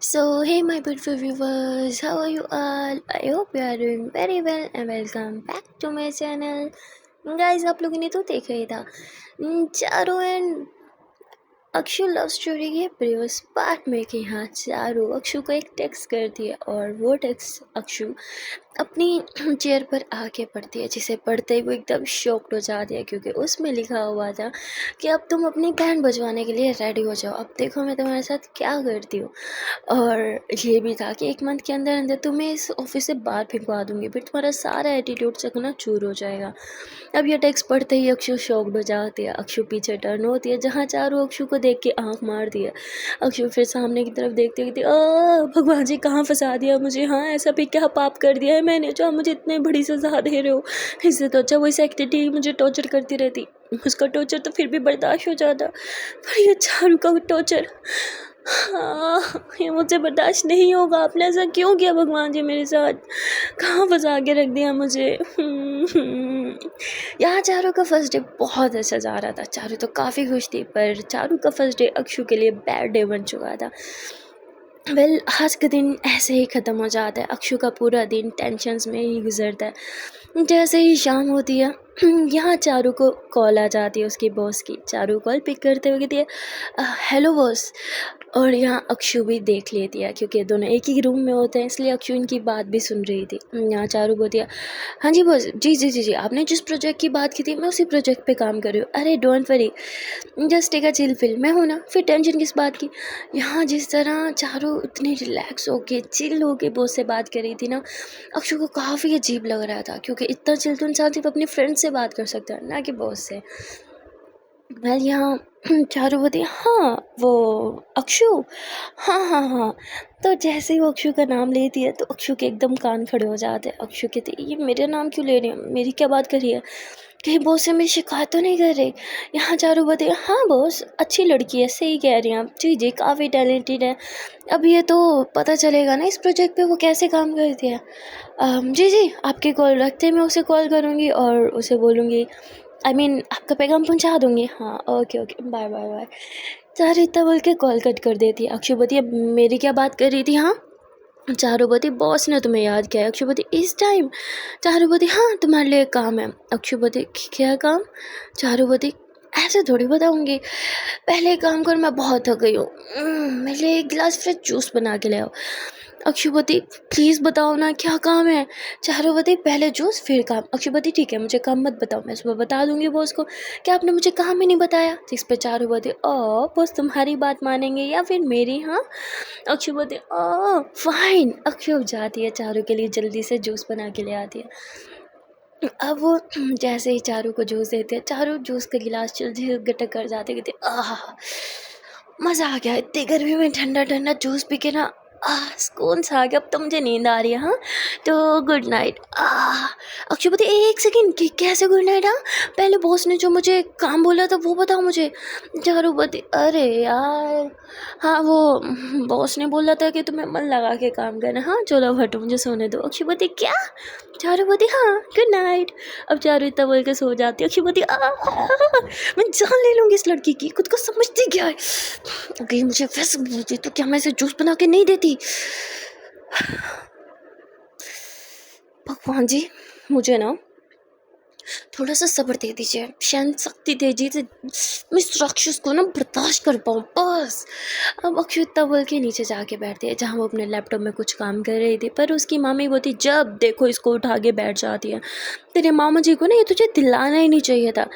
So, hey, my beautiful viewers, how are you all? I hope you are doing very well and welcome back to my channel. Guys, आप लोगों ने तो देखा ही था चारों and Akshu love story के previous part में कि हाँ चारू अक्षु को एक टेक्स्ट करती है और वो टेक्स्ट अक्षु अपनी चेयर पर आके पढ़ती है, जिसे पढ़ते ही वो एकदम शॉक्ड हो जाती है क्योंकि उसमें लिखा हुआ था कि अब तुम अपनी बैंड बजवाने के लिए रेडी हो जाओ, अब देखो मैं तुम्हारे साथ क्या करती हूँ। और ये भी था कि 1 मंथ के अंदर अंदर तुम्हें इस ऑफिस से बाहर फेंकवा दूंगी, फिर तुम्हारा सारा एटीट्यूड चकना चूर हो जाएगा। अब ये टेक्स्ट पढ़ते ही अक्षु शॉक्ड हो जाती है। अक्षु पीछे टर्न होती है, जहाँ चारू अक्षु को देख के आँख मारती है। अक्षु फिर सामने की तरफ देखते कहती भगवान जी कहाँ फंसा दिया मुझे, हाँ ऐसा भी क्या पाप कर दिया है मैंने जो आप मुझे इतनी बड़ी सजा दे रहे हो। इससे तो अच्छा वो सेक्रेटरी मुझे टॉर्चर करती रहती, उसका टॉर्चर तो फिर भी बर्दाश्त हो जाता, पर ये चारू का टॉर्चर हाँ ये मुझसे बर्दाश्त नहीं होगा। आपने ऐसा क्यों किया भगवान जी मेरे साथ, कहाँ फंसा के रख दिया मुझे। यहाँ चारू का फर्स्ट डे बहुत अच्छा जा रहा था, चारू तो काफ़ी खुश थी, पर चारू का फर्स्ट डे अक्षु के लिए बैड डे बन चुका था। आज का दिन ऐसे ही ख़त्म हो जाता है। अक्षु का पूरा दिन टेंशन्स में ही गुजरता है। जैसे ही शाम होती है यहाँ चारू को कॉल आ जाती है उसकी बॉस की। चारू कॉल पिक करते हुए कहती है हेलो बॉस। और यहाँ अक्षु भी देख लेती है क्योंकि दोनों एक ही रूम में होते हैं, इसलिए अक्षु इनकी बात भी सुन रही थी। यहाँ चारू बोलती है हाँ जी बॉस, जी जी जी जी आपने जिस प्रोजेक्ट की बात की थी मैं उसी प्रोजेक्ट पे काम कर रही हूँ। अरे don't worry, just take a chill pill, मैं हूँ ना, फिर टेंशन किस बात की। यहाँ जिस तरह चारू इतनी रिलैक्स होके चिल होके बॉस से बात कर रही थी ना, अक्षु को काफ़ी अजीब लग रहा था क्योंकि इतना चिल तो इंसान सिर्फ अपने फ्रेंड से बात कर सकता है, ना कि बॉस से। वेल यहाँ चारू बोलती हाँ वो अक्षु, हाँ हाँ हाँ। तो जैसे ही वो अक्षु का नाम लेती है तो अक्षु के एकदम कान खड़े हो जाते हैं। अक्षु कहती ये मेरा नाम क्यों ले रही है, मेरी क्या बात कर रही है, कहीं बॉस से मेरी शिकायत तो नहीं कर रही। यहाँ चारू बोलती हाँ बॉस अच्छी लड़की है, सही कह रही हैं आप, जी जी काफ़ी टैलेंटेड है। अब ये तो पता चलेगा ना इस प्रोजेक्ट पे वो कैसे काम करती है। जी जी आपकी कॉल रखते मैं उसे कॉल करूँगी और उसे बोलूँगी आपका पैगाम पहुंचा दूंगी। हाँ okay okay bye bye bye. Charu इतना बोल के कॉल कट कर देती है। अक्षुपति अब मेरी क्या बात कर रही थी। हाँ चारुपति बॉस ने तुम्हें याद किया है। अक्षुपति इस टाइम। चारुपति हाँ तुम्हारे लिए काम है। अक्षुपति क्या काम। चारुपति ऐसे थोड़ी बताऊंगी, पहले काम कर, मैं बहुत थक गई हूँ, मेरे लिए 1 गिलास फ्रेश जूस बना के ले आओ। अक्षुपति प्लीज़ बताओ ना क्या काम है। चारुपति पहले जूस फिर काम। अक्षुपति ठीक है मुझे काम मत बताओ, मैं सुबह बता दूंगी बॉस को, क्या आपने मुझे काम ही नहीं बताया। जिस पे चारुपति बॉस तुम्हारी बात मानेंगे या फिर मेरी। हाँ अक्षुपति फाइन। अक्षु जाती है चारू के लिए जल्दी से जूस बना के ले आती है। अब वो जैसे ही चारू को जूस देते हैं, चारू जूस का गिलास जल्दी से गटक कर जाते, कहते मज़ा आ गया, इतनी गर्मी में ठंडा ठंडा जूस पी के ना सुकून सा आ गया, अब तो मुझे नींद आ रही है। हाँ तो गुड नाइट। अक्षुपति 1 सेकेंड कि कैसे गुड नाइट। हाँ पहले बॉस ने जो मुझे काम बोला था वो बताओ मुझे। चारुपति अरे यार हाँ वो बॉस ने बोला था कि तुम्हें मन लगा के काम करना। हाँ चलो हटो मुझे सोने दो। अक्षुपति क्या। चारुपति हाँ गुड नाइट। अब चारू इतना बोल के सो जाती है। अक्षुपति मैं जान ले लूँगी इस लड़की की, खुद को समझती क्या है। अगर मुझे वैसे बोलती तो क्या मैं इसे जूस बना के नहीं देती। भगवान जी मुझे ना थोड़ा सा सब्र दे दीजिए, शायद शक्ति तेजी से मैं इस राक्षस को ना बर्दाश्त कर पाऊँ बस। अब अक्षु इतना बोल के नीचे जाके बैठती है जहाँ वो अपने लैपटॉप में कुछ काम कर रही थी, पर उसकी मामी बोलती जब देखो इसको उठा के बैठ जाती है, तेरे मामा जी को ना ये तुझे दिलाना ही नहीं चाहिए था।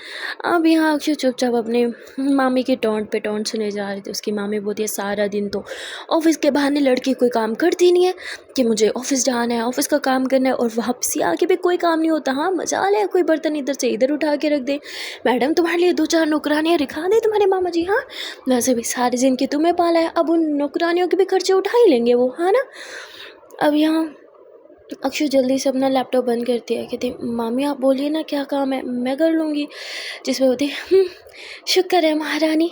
अब यहाँ अक्षु चुपचाप अपने मामी की टोंट पे टोंट सुने जा रही थी। उसकी मामी बोलती है सारा दिन तो ऑफिस के बहाने लड़की कोई काम करती नहीं है कि मुझे ऑफिस जाना है, ऑफिस का काम करना है, और वापसी आके भी कोई काम नहीं होता। हाँ मजा ले, कोई बर्तन इधर से इधर उठा के रख दे, मैडम तुम्हारे लिए 2-4 नौकरानियाँ रिखा दे तुम्हारे मामा जी। हाँ वैसे भी सारे दिन की तुम्हें पाला है, अब उन नौकरानियों के भी खर्चे उठा ही लेंगे वो, है ना। अब यहाँ अक्षु जल्दी से अपना लैपटॉप बंद करती है, कहती मामी आप बोलिए ना क्या काम है, मैं कर लूँगी। जिसमें होती शुक्र है महारानी,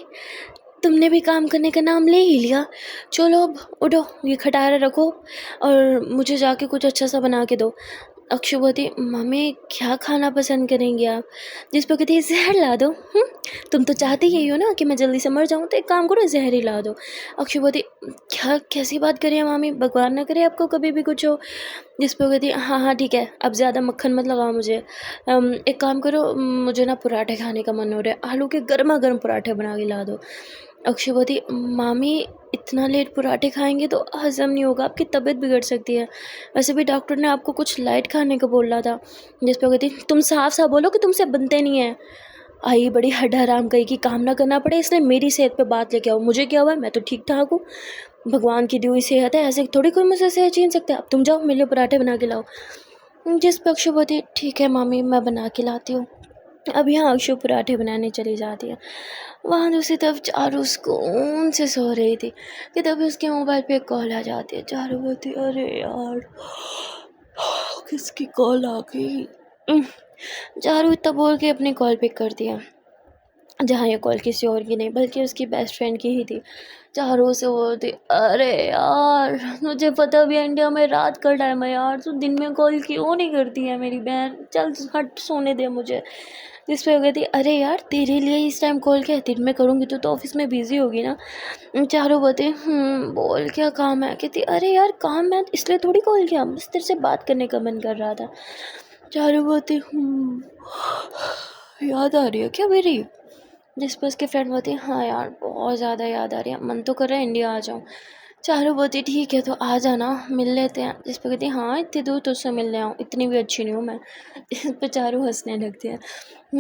तुमने भी काम करने का नाम ले ही लिया। चलो अब उठो, ये खटारा रखो और मुझे जाके कुछ अच्छा सा बना के दो। अक्षु बोलती, मम्मी क्या खाना पसंद करेंगी आप? जिस पर कहती है, जहर ला दो। तुम तो चाहती यही हो ना कि मैं जल्दी से मर जाऊँ, तो एक काम करो, जहर ही ला दो। अक्षु बोलती, क्या कैसी बात करिए मामी, भगवान ना करे आपको कभी भी कुछ हो। जिस पर कहती, हाँ हाँ ठीक है, अब ज़्यादा मक्खन मत लगाओ मुझे। एक काम करो, मुझे ना पराठे खाने का मन हो रहा है, आलू के गर्मा गर्म पराठे बना के ला दो। अक्षु बोलती, मामी इतना लेट पराठे खाएंगे तो हजम नहीं होगा, आपकी तबीयत बिगड़ सकती है। वैसे भी डॉक्टर ने आपको कुछ लाइट खाने को बोला था। जिस पर कहती, तुम साफ साफ बोलो कि तुमसे बनते नहीं है। आई बड़ी हड हराम कही कि काम ना करना पड़े इसलिए मेरी सेहत पे बात लेके आओ। मुझे क्या हुआ, मैं तो ठीक ठाक हूँ, भगवान की दी हुई सेहत है, ऐसे थोड़ी कोई मुझसे सेहत छीन सकता है। अब तुम जाओ मेरे लिए पराठे बना के लाओ। जिस पर अक्षु बोलती, ठीक है मामी, मैं बना के लाती हूँ। अब यहाँ अक्षु पराठे बनाने चली जाती है। वहाँ दूसरी तरफ चारू सुकून से सो रही थी कि तभी उसके मोबाइल पे कॉल आ जाती है। चारू बोलती, अरे यार किसकी कॉल आ गई। चारू इतना बोल के अपनी कॉल पिक कर दिया, जहाँ ये कॉल किसी और की नहीं बल्कि उसकी बेस्ट फ्रेंड की ही थी। चारों से बोलती, अरे यार मुझे पता भी है इंडिया में रात का टाइम है यार, तू दिन में कॉल क्यों नहीं करती है मेरी बहन, चल हट सोने दे मुझे। जिस पे हो गई थी, अरे यार तेरे लिए इस टाइम कॉल क्या है, दिन में करूँगी तो ऑफिस में बिजी होगी ना। चारों बोलते, बोल क्या काम है। कहती, अरे यार काम है इसलिए थोड़ी कॉल किया, बस तेरे से बात करने का मन कर रहा था। चारों बोलते, याद आ रही है क्या मेरी? जिस पर उसके फ्रेंड बोलती, हाँ यार बहुत ज़्यादा याद आ रही है, मन तो कर रहा है इंडिया आ जाऊँ। चारू बोलती, ठीक है तो आ जाना, मिल लेते हैं। जिस पर कहती, हाँ इतनी दूर तुझसे मिलने आऊँ, इतनी भी अच्छी नहीं हूँ मैं। इस पर चारू हंसने लगती है।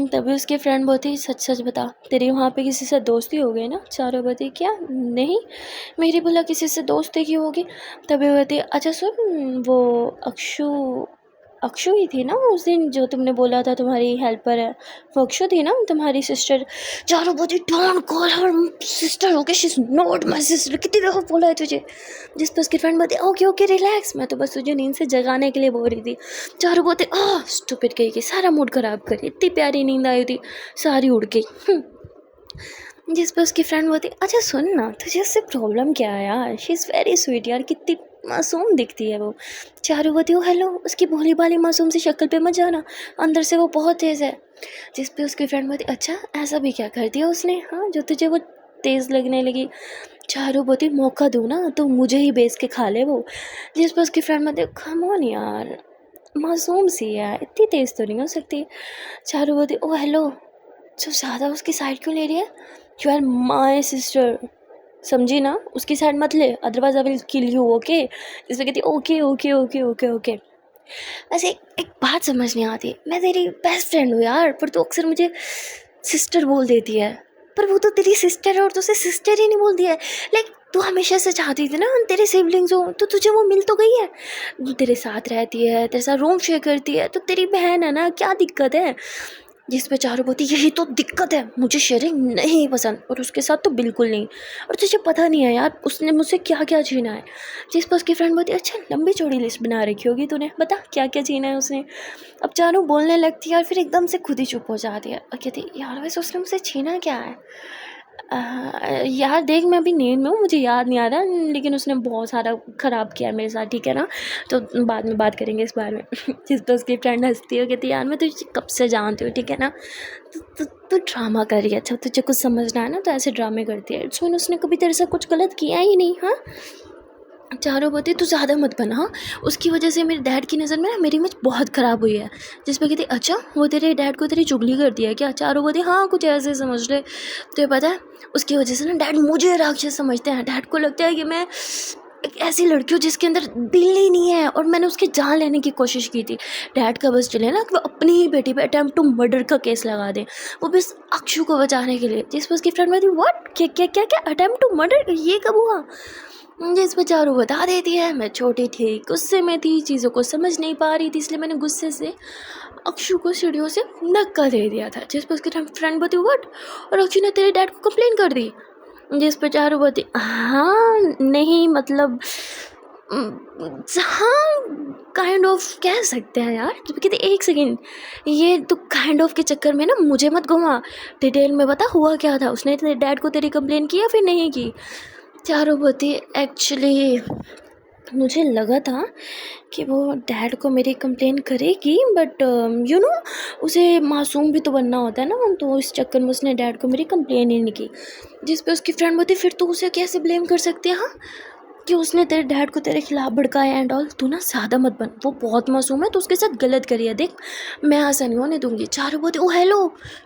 तभी उसकी फ्रेंड बोलती, सच सच बता, तेरी वहाँ पे किसी से दोस्ती हो गई ना? चारू बोलती, क्या नहीं, मेरी भला किसी से दोस्ती की होगी। तभी बोलती, अच्छा सुन, वो अक्षु अक्षु ही थी ना उस दिन जो तुमने बोला था तुम्हारी हेल्पर है, वो अक्षु थी ना तुम्हारी सिस्टर? चारों बोलती, don't call her sister, okay she is not my sister, कितनी दफ़ा बोला है तुझे? जिस पर उसकी फ्रेंड बोलती, ओके ओके रिलैक्स, मैं तो बस तुझे नींद से जगाने के लिए बोल रही थी। चारों बोलते, स्टूपिड कही कि सारा मूड ख़राब करी, इतनी प्यारी नींद आई थी सारी उड़ गई। जिस पर उसकी फ्रेंड बोलती, अच्छा सुन ना, तुझे उससे प्रॉब्लम क्या है यार, शी इज़ वेरी स्वीट यार, कितनी मासूम दिखती है वो। चारू बोलती, हो हेलो, उसकी भोली भाली मासूम सी शक्ल पे मत जाना, अंदर से वो बहुत तेज़ है। जिस पे उसकी फ्रेंड बोलती, अच्छा ऐसा भी क्या कर दिया उसने, हाँ जो तुझे वो तेज़ लगने लगी? चारू बोलती, मौका दूँ ना तो मुझे ही बेच के खा ले वो। जिस पर उसकी फ्रेंड बोलती, कम ऑन यार, मासूम सी है, इतनी तेज़ तो नहीं हो सकती। चारू बोलती, ओ हेलो, तो ज़्यादा उसकी साइड क्यों ले रही है? यू आर माई सिस्टर, समझी ना, उसकी साइड मत ले, otherwise I will kill you, okay? जिसमें कहती, okay okay okay okay okay. वैसे एक बात समझ नहीं आती, मैं तेरी बेस्ट फ्रेंड हूँ यार, पर तू अक्सर मुझे सिस्टर बोल देती है। पर वो तो तेरी सिस्टर है और तुझसे सिस्टर ही नहीं बोलती है। लाइक तू हमेशा से चाहती थी ना तेरे सिबलिंग्स हो, तो तुझे वो मिल तो गई है, तेरे साथ रहती है, तेरे साथ रूम शेयर करती है, तो तेरी बहन है ना, क्या दिक्कत है? जिस पे चारों बोलती, यही तो दिक्कत है, मुझे शेयरिंग नहीं पसंद, और उसके साथ तो बिल्कुल नहीं। और तुझे पता नहीं है यार उसने मुझसे क्या क्या छीना है। जिस पर उसकी फ्रेंड बोलती, अच्छा लंबी चौड़ी लिस्ट बना रखी होगी तूने, बता क्या क्या छीना है उसने। अब चारों बोलने लगती है और फिर एकदम से खुद ही चुप हो जाती है और कहती, यार वैसे उसने मुझसे छीना क्या है? यार देख, मैं अभी नींद में हूँ, मुझे याद नहीं आ रहा, लेकिन उसने बहुत सारा ख़राब किया मेरे साथ, ठीक है ना, तो बाद में बात करेंगे इस बारे में। जिस पर उसकी फ्रेंड हंसती है, कहती है, यार मैं तुझे कब से जानती हूँ, ठीक है ना, तो ड्रामा कर रही है, अच्छा तुझे कुछ समझना है ना तो ऐसे ड्रामे करती है। सुन, उसने कभी तेरे साथ कुछ गलत किया ही नहीं, हाँ? चारों बोलती, तू ज़्यादा मत बना, हाँ, उसकी वजह से मेरे डैड की नज़र में ना मेरी इमेज बहुत ख़राब हुई है। जिस पर कहती, अच्छा वो तेरे डैड को तेरी चुगली कर दिया है क्या? चारों बोलती, हाँ कुछ ऐसे समझ ले। तो ये पता है उसकी वजह से ना डैड मुझे राक्षस समझते हैं, डैड को लगता है कि मैं एक ऐसी लड़की हूँ जिसके अंदर दिल ही नहीं है, और मैंने उसकी जान लेने की कोशिश की थी। डैड का बस चले ना कि वो अपनी ही बेटी पे अटेम्प्ट टू मर्डर का केस लगा दें, वो बस अक्षु को बचाने के लिए। जिस पर उसकी फ्रेंड में थी, व्हाट, क्या क्या क्या क्या अटेम्प्ट टू मर्डर, ये कब हुआ? जिस पर चारू बता देती है, मैं छोटी थी, गुस्से में थी, चीज़ों को समझ नहीं पा रही थी, इसलिए मैंने गुस्से से अक्षु को सीढ़ियों से धक्का दे दिया था। जिस पर उसकी फ्रेंड बोलती, व्हाट, और अक्षु ने तेरे डैड को कंप्लेन कर दी? जिस पर चारू बोलती, हाँ नहीं मतलब हाँ काइंड ऑफ कह सकते हैं यार। तो कहते, एक सेकेंड, ये तो काइंड ऑफ के चक्कर में ना मुझे मत घुमा, डिटेल में बता हुआ क्या था, उसने तेरे डैड को तेरी कंप्लेन की या फिर नहीं की? चारों बोलती, एक्चुअली मुझे लगा था कि वो डैड को मेरी कंप्लेन करेगी, बट उसे मासूम भी तो बनना होता है ना, तो इस चक्कर में उसने डैड को मेरी कंप्लेन ही नहीं की। जिस पे उसकी फ्रेंड बोलती फिर तू उसे कैसे ब्लेम कर सकती है, हाँ, कि उसने तेरे डैड को तेरे खिलाफ भड़काया एंड ऑल। तू ना ज़्यादा मत बन, वो बहुत मासूम है, तो उसके साथ गलत करी है, देख मैं ऐसा नहीं होने दूंगी। चारों बोलते ओ हेलो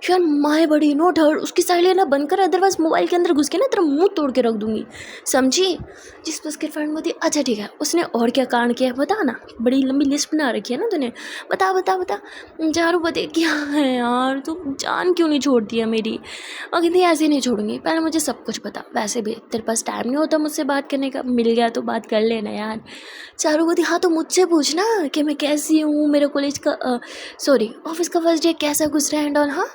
यार, माए बड़ी नोट हर उसकी साइड ना बनकर, अदरवाइज मोबाइल के अंदर घुस के ना तेरा मुंह तोड़ के रख दूंगी, समझी। जिस पर उसकी फ्रेंड बोलती अच्छा ठीक है, उसने और क्या कांड किया है बता ना, बड़ी लंबी लिस्ट बना रखी है ना तूने, बता बता बता। चारों बोलते क्या है यार, तू जान क्यों नहीं छोड़ती है मेरी। और कहती ऐसे नहीं छोड़ूंगी, पहले मुझे सब कुछ बता, वैसे भी तेरे पास टाइम नहीं होता मुझसे बात करने का, मिल गया तो बात कर लेना यार। चारों बोलती हाँ तो मुझसे पूछना कि मैं कैसी हूँ, मेरे कॉलेज का सॉरी ऑफिस का फर्स्ट डे कैसा गुजरा है एंड ऑल। हाँ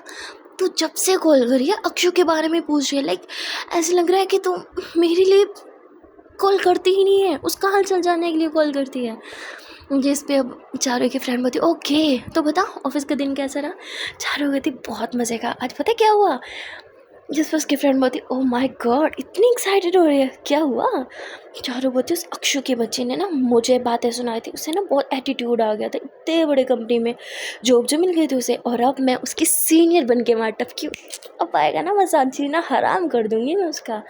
तू जब से कॉल करी है अक्षु के बारे में पूछ रही है, लाइक ऐसे लग रहा है कि तू मेरे लिए कॉल करती ही नहीं है, उसका हाल चल जानने के लिए कॉल करती है। जिस पे अब चारों की फ्रेंड बोलती ओके तो बता ऑफिस का दिन कैसा रहा। चारों कहती बहुत मज़े का, आज पता क्या हुआ। जिस पर उसकी फ्रेंड बोलती ओह माय गॉड, इतनी एक्साइटेड हो रही है, क्या हुआ। चारों बोलती उस अक्षु के बच्चे ने ना मुझे बातें सुनाई थी, उससे ना बहुत एटीट्यूड आ गया था, इतने बड़े कंपनी में जॉब जो मिल गई थी उसे, और अब मैं उसकी सीनियर बन के वहाँ टपकी, अब आएगा ना मसाज जीना हराम कर दूंगी मैं उसका।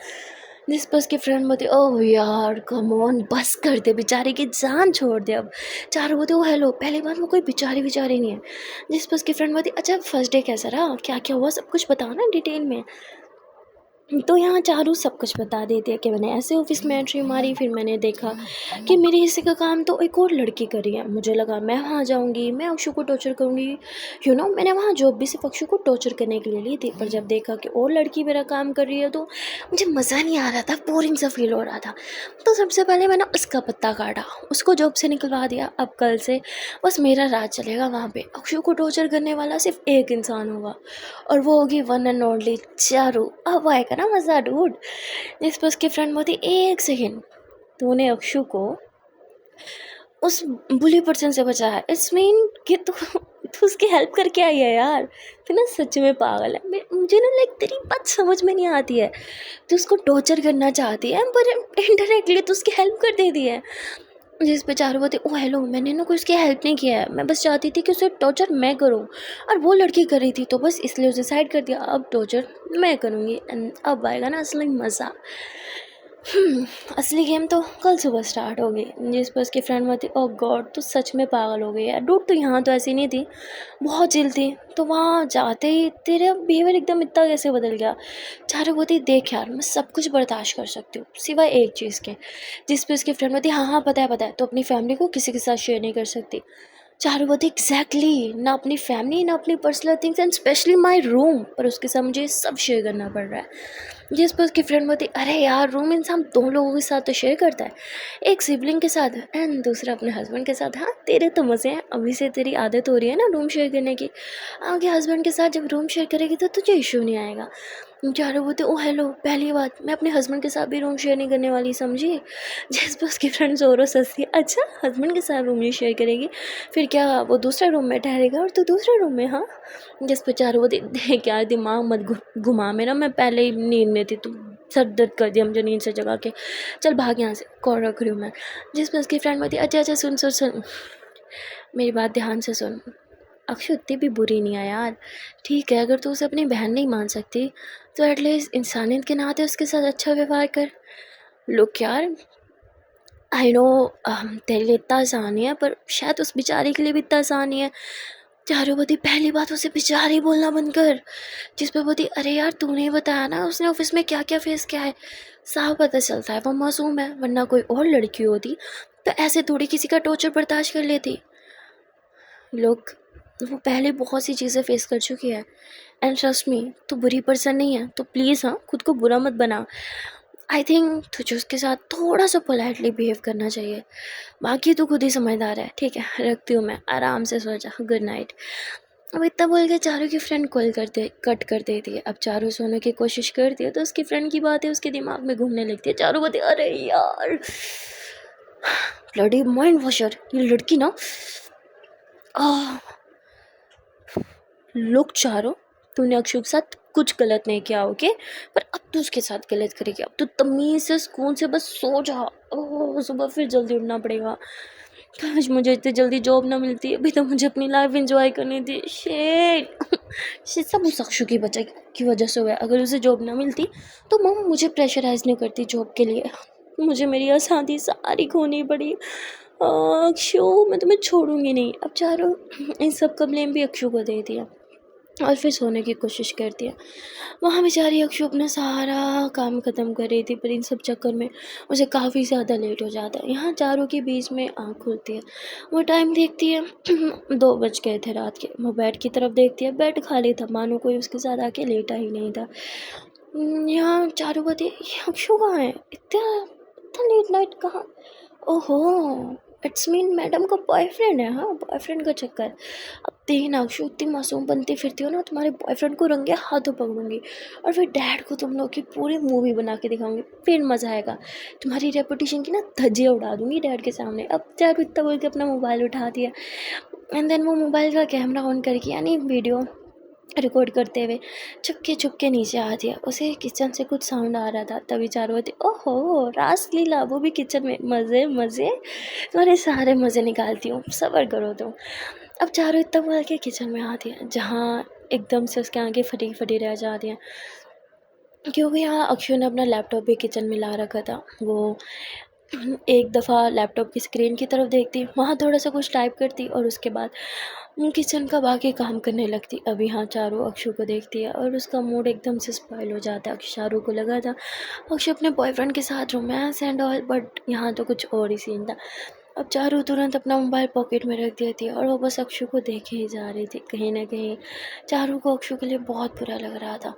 जिस पर उसकी फ्रेंड बोलती ओह यार कम ऑन, बस कर दे, बेचारे की जान छोड़ दे अब। चारों बोलते ओ हेलो, पहली बार वो कोई बेचारी बेचारी नहीं है। जिस पर उसकी फ्रेंड बोलती अच्छा फर्स्ट डे कैसा रहा, क्या क्या हुआ, सब कुछ बताओ ना डिटेल में। तो यहाँ चारू सब कुछ बता देती है कि मैंने ऐसे ऑफिस में एंट्री मारी, फिर मैंने देखा कि मेरे हिस्से का काम तो एक और लड़की कर रही है, मुझे लगा मैं वहाँ जाऊँगी, मैं अक्षु को टॉर्चर करूँगी। मैंने वहाँ जॉब भी सिर्फ अक्षु को टॉर्चर करने के लिए ली थी, पर जब देखा कि और लड़की मेरा काम कर रही है तो मुझे मज़ा नहीं आ रहा था, बोरिंग सा फील हो रहा था। तो सबसे पहले मैंने उसका पत्ता काटा, उसको जॉब से निकलवा दिया। अब कल से बस मेरा राज चलेगा वहाँ पर, अक्षु को टॉर्चर करने वाला सिर्फ एक इंसान होगा और वो होगी वन एंड ओनली चारू। अब आएगा ना मज़ा डूड। इस पर उसकी फ्रेंड बोलती एक सेकेंड, तूने अक्षु को उस बुली पर्सन से बचाया, इट्स मीन कि तू उसकी हेल्प करके आई है यार। तू ना सच में पागल है, मुझे ना लाइक तेरी बात समझ में नहीं आती है। तू उसको टॉर्चर करना चाहती है पर इनडायरेक्टली तू उसकी हेल्प कर देती है। जिस बेचारे बोलते ओ हेलो, मैंने ना कोई उसकी हेल्प नहीं किया है, मैं बस चाहती थी कि उसे टॉर्चर मैं करूं, और वो लड़की कर रही थी तो बस इसलिए उसे साइड कर दिया, अब टॉर्चर मैं करूंगी एंड अब आएगा ना असली मज़ा। असली गेम तो कल सुबह स्टार्ट होगी। जिस पर उसकी फ्रेंड बोलती ओह गॉड, तो सच में पागल हो गई है डूड, तो यहाँ तो ऐसी नहीं थी, बहुत चिल थी, तो वहाँ जाते ही तेरा बिहेवियर एकदम इतना कैसे बदल गया। चारों बोलती देख यार मैं सब कुछ बर्दाश्त कर सकती हूँ सिवाय एक चीज़ के। जिस पे उसकी फ्रेंड बोलती हाँ हाँ पता है, तो अपनी फैमिली को किसी के साथ शेयर नहीं कर सकती। चारों बोलती एग्जैक्टली, ना अपनी फैमिली ना अपनी personal things and specially my room, पर उसके साथ मुझे सब शेयर करना पड़ रहा है। जिस पर उसकी फ्रेंड बोलती अरे यार रूम इंसान दो लोगों के साथ तो शेयर करता है, एक सिबलिंग के साथ एंड दूसरा अपने हस्बैंड के साथ। हाँ तेरे तो मज़े हैं, अभी से तेरी आदत हो रही है ना रूम शेयर करने की, आगे हस्बैंड के साथ जब रूम शेयर करेगी तो तुझे इशू नहीं आएगा। चारों बोलते ओ हेलो, पहली बात मैं अपने हस्बैंड के साथ भी रूम शेयर नहीं करने वाली, समझी। जिस पर उसकी फ्रेंड जोरों से हंसती है अच्छा हस्बैंड के साथ रूम नहीं शेयर करेगी, फिर क्या वो दूसरे रूम में ठहरेगा और तू दूसरे रूम में। हाँ जिस पर चारों बोलते देख यार दिमाग मत घुमा मेरा, मैं पहले ही नींद में थी, तू सर दर्द कर दिया मुझे नींद से जगा के, चल भाग यहाँ से, कॉल रख रही हूँ मैं। जिस पर उसकी फ्रेंड बोलती अच्छा अच्छा सुन सुन सुन, मेरी बात ध्यान से सुन, अक्षु इतनी भी बुरी नहीं है यार, ठीक है अगर तू उसे अपनी बहन नहीं मान सकती तो एटलीस्ट इंसानियत के नाते उसके साथ अच्छा व्यवहार कर। लुक यार आई नो तेरे लिए इतना आसान नहीं है, पर शायद उस बेचारी के लिए भी इतना आसान नहीं है। चारों बोलती पहली बात उसे बेचारी बोलना बंद कर। जिस पे बोलती अरे यार तूने ही बताया ना उसने ऑफिस में क्या क्या फेस किया है, साफ पता चलता है वो मासूम है, वरना कोई और लड़की होती तो ऐसे थोड़ी किसी का टॉर्चर बर्दाश्त कर लेती। लोग वो पहले बहुत सी चीज़ें फेस कर चुकी है एंड ट्रस्ट मी तू बुरी पर्सन नहीं है, तो प्लीज़ हाँ खुद को बुरा मत बना। आई थिंक तुझे उसके साथ थोड़ा सा पोलाइटली बिहेव करना चाहिए, बाकी तू खुद ही समझदार है। ठीक है रखती हूँ मैं, आराम से सो जा, गुड नाइट। अब इतना बोल के चारों की फ्रेंड कॉल कट कर देती है। अब चारों सोने की कोशिश करती है तो उसकी फ्रेंड की बातें उसके दिमाग में घूमने लगती है। चारों बोलती अरे यार ब्लडी माइंड वॉशर, ये लड़की ना लुक चारों, तूने अक्षु के साथ कुछ गलत नहीं किया, ओके, पर अब तो उसके साथ गलत करेगी, अब तो तमीज़ से सुकून से बस सो जा। ओह, सुबह फिर जल्दी उठना पड़ेगा। काश मुझे इतनी जल्दी जॉब ना मिलती, अभी तो मुझे अपनी लाइफ एंजॉय करनी थी। शिट शिट, सब उस अक्षु की वजह से हुआ है। अगर उसे जॉब ना मिलती तो मम मुझे प्रेशराइज नहीं करती जॉब के लिए, मुझे मेरी आज़ादी सारी खोनी पड़ी। अक्षु, मैं तुम्हें छोड़ूंगी नहीं। अब चारों इन सब का ब्लेम भी अक्षु को दे दिया और फिर सोने की कोशिश करती है। वहाँ बेचारी अक्षु अपना सारा काम ख़त्म कर रही थी, पर इन सब चक्कर में उसे काफ़ी ज़्यादा लेट हो जाता है। यहाँ चारों के बीच में आँख खुलती है, वो टाइम देखती है 2 बज गए थे रात के। वो बेड की तरफ देखती है, बेड खाली था, मानो कोई उसके साथ आके लेटा ही नहीं था। यहाँ चारों बताती है, ये अक्षु कहाँ है, इतना इतना लेट नाइट कहाँ। ओहो, इट्स मीन मैडम का बॉयफ्रेंड है। हाँ, बॉयफ्रेंड का चक्कर। अब देखना अक्षु, इतनी मासूम बनती फिरती हो ना, तुम्हारे बॉयफ्रेंड को रंगे हाथों पकड़ूंगी और फिर डैड को तुम लोग की पूरी मूवी बना के दिखाऊंगी, फिर मज़ा आएगा। तुम्हारी रेपुटेशन की ना धज्जियाँ उड़ा दूंगी डैड के सामने। अब डैड इतना बोल के अपना मोबाइल उठा दिया एंड देन वो मोबाइल का कैमरा ऑन करके, यानी वीडियो रिकॉर्ड करते हुए छुपके छुपके नीचे आ दिया। उसे किचन से कुछ साउंड आ रहा था, तभी चारों बजे, ओहो रासलीला, वो भी किचन में, मज़े मज़े, तुम्हारे सारे मज़े निकालती हूँ, सब्र करो तुम। अब चारों इतना बोल के किचन में आती है, जहाँ एकदम से उसके आगे फटी फटी रह जाती हैं, क्योंकि यहाँ अक्षु ने अपना लैपटॉप भी किचन में ला रखा था। वो एक दफ़ा लैपटॉप की स्क्रीन की तरफ देखती, वहाँ थोड़ा सा कुछ टाइप करती और उसके बाद किचन का बाकी काम करने लगती। अब यहाँ चारों अक्षु को देखती है और उसका मूड एकदम से स्पॉइल हो जाता है। चारों को लगा था अक्षु अपने बॉयफ्रेंड के साथ रोमांस एंड ऑल, बट यहाँ तो कुछ और ही सीन था। अब चारों तुरंत अपना मोबाइल पॉकेट में रख देती है और वो बस अक्षु को देखे ही जा रही थी। कहीं ना कहीं चारों को अक्षु के लिए बहुत बुरा लग रहा था।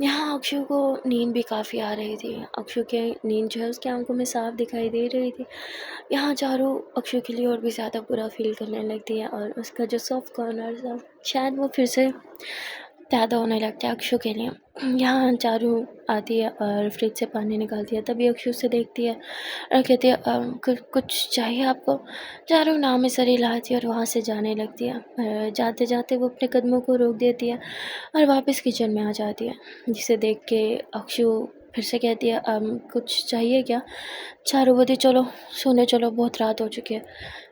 यहाँ अक्षु को नींद भी काफ़ी आ रही थी, अक्षु की नींद जो है उसकी आंखों में साफ दिखाई दे रही थी। यहाँ चारों अक्षु के लिए और भी ज़्यादा बुरा फील करने लगती है और उसका जो सॉफ्ट कॉर्नर था शायद वो फिर से पैदा होने लगता है अक्षु के लिए। यहाँ चारू आती है और फ्रिज से पानी निकालती है, तभी अक्षु से देखती है और कहती है कुछ चाहिए आपको। चारू नाव में सर हिलाती है और वहाँ से जाने लगती है। जाते जाते वो अपने कदमों को रोक देती है और वापस किचन में आ जाती है, जिसे देख के अक्षु फिर से कहती है कुछ चाहिए क्या। चारू बोलती चलो सोने चलो, बहुत रात हो चुकी है।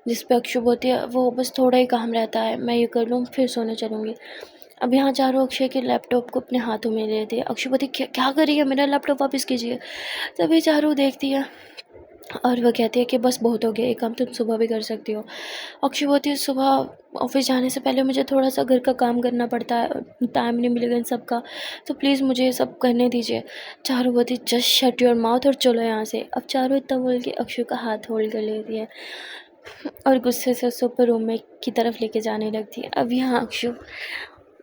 जिस पे अक्षु बोलती है वो बस थोड़ा ही काम रहता है, मैं ये कर लूँ फिर सोने चलूँगी। अब यहाँ चारों अक्षय के लैपटॉप को अपने हाथों में लेते हैं। अक्षय बोलती क्या कर रही है, मेरा लैपटॉप वापस कीजिए। तभी चारों देखती है और वह कहती है कि बस बहुत हो गया, एक काम तुम सुबह भी कर सकती हो। अक्षय बोलती है सुबह ऑफिस जाने से पहले मुझे थोड़ा सा घर का काम करना पड़ता है, टाइम नहीं मिलेगा इन सब का, तो प्लीज़ मुझे ये सब करने दीजिए। चारों बोलती जस्ट शट योर माउथ और चलो यहाँ से। अब चारों इतना बोल के अक्षय का हाथ होल्ड कर लेती है और गुस्से से उसे ऊपर रूम में की तरफ लेके जाने लगती है। अब यहाँ अक्षु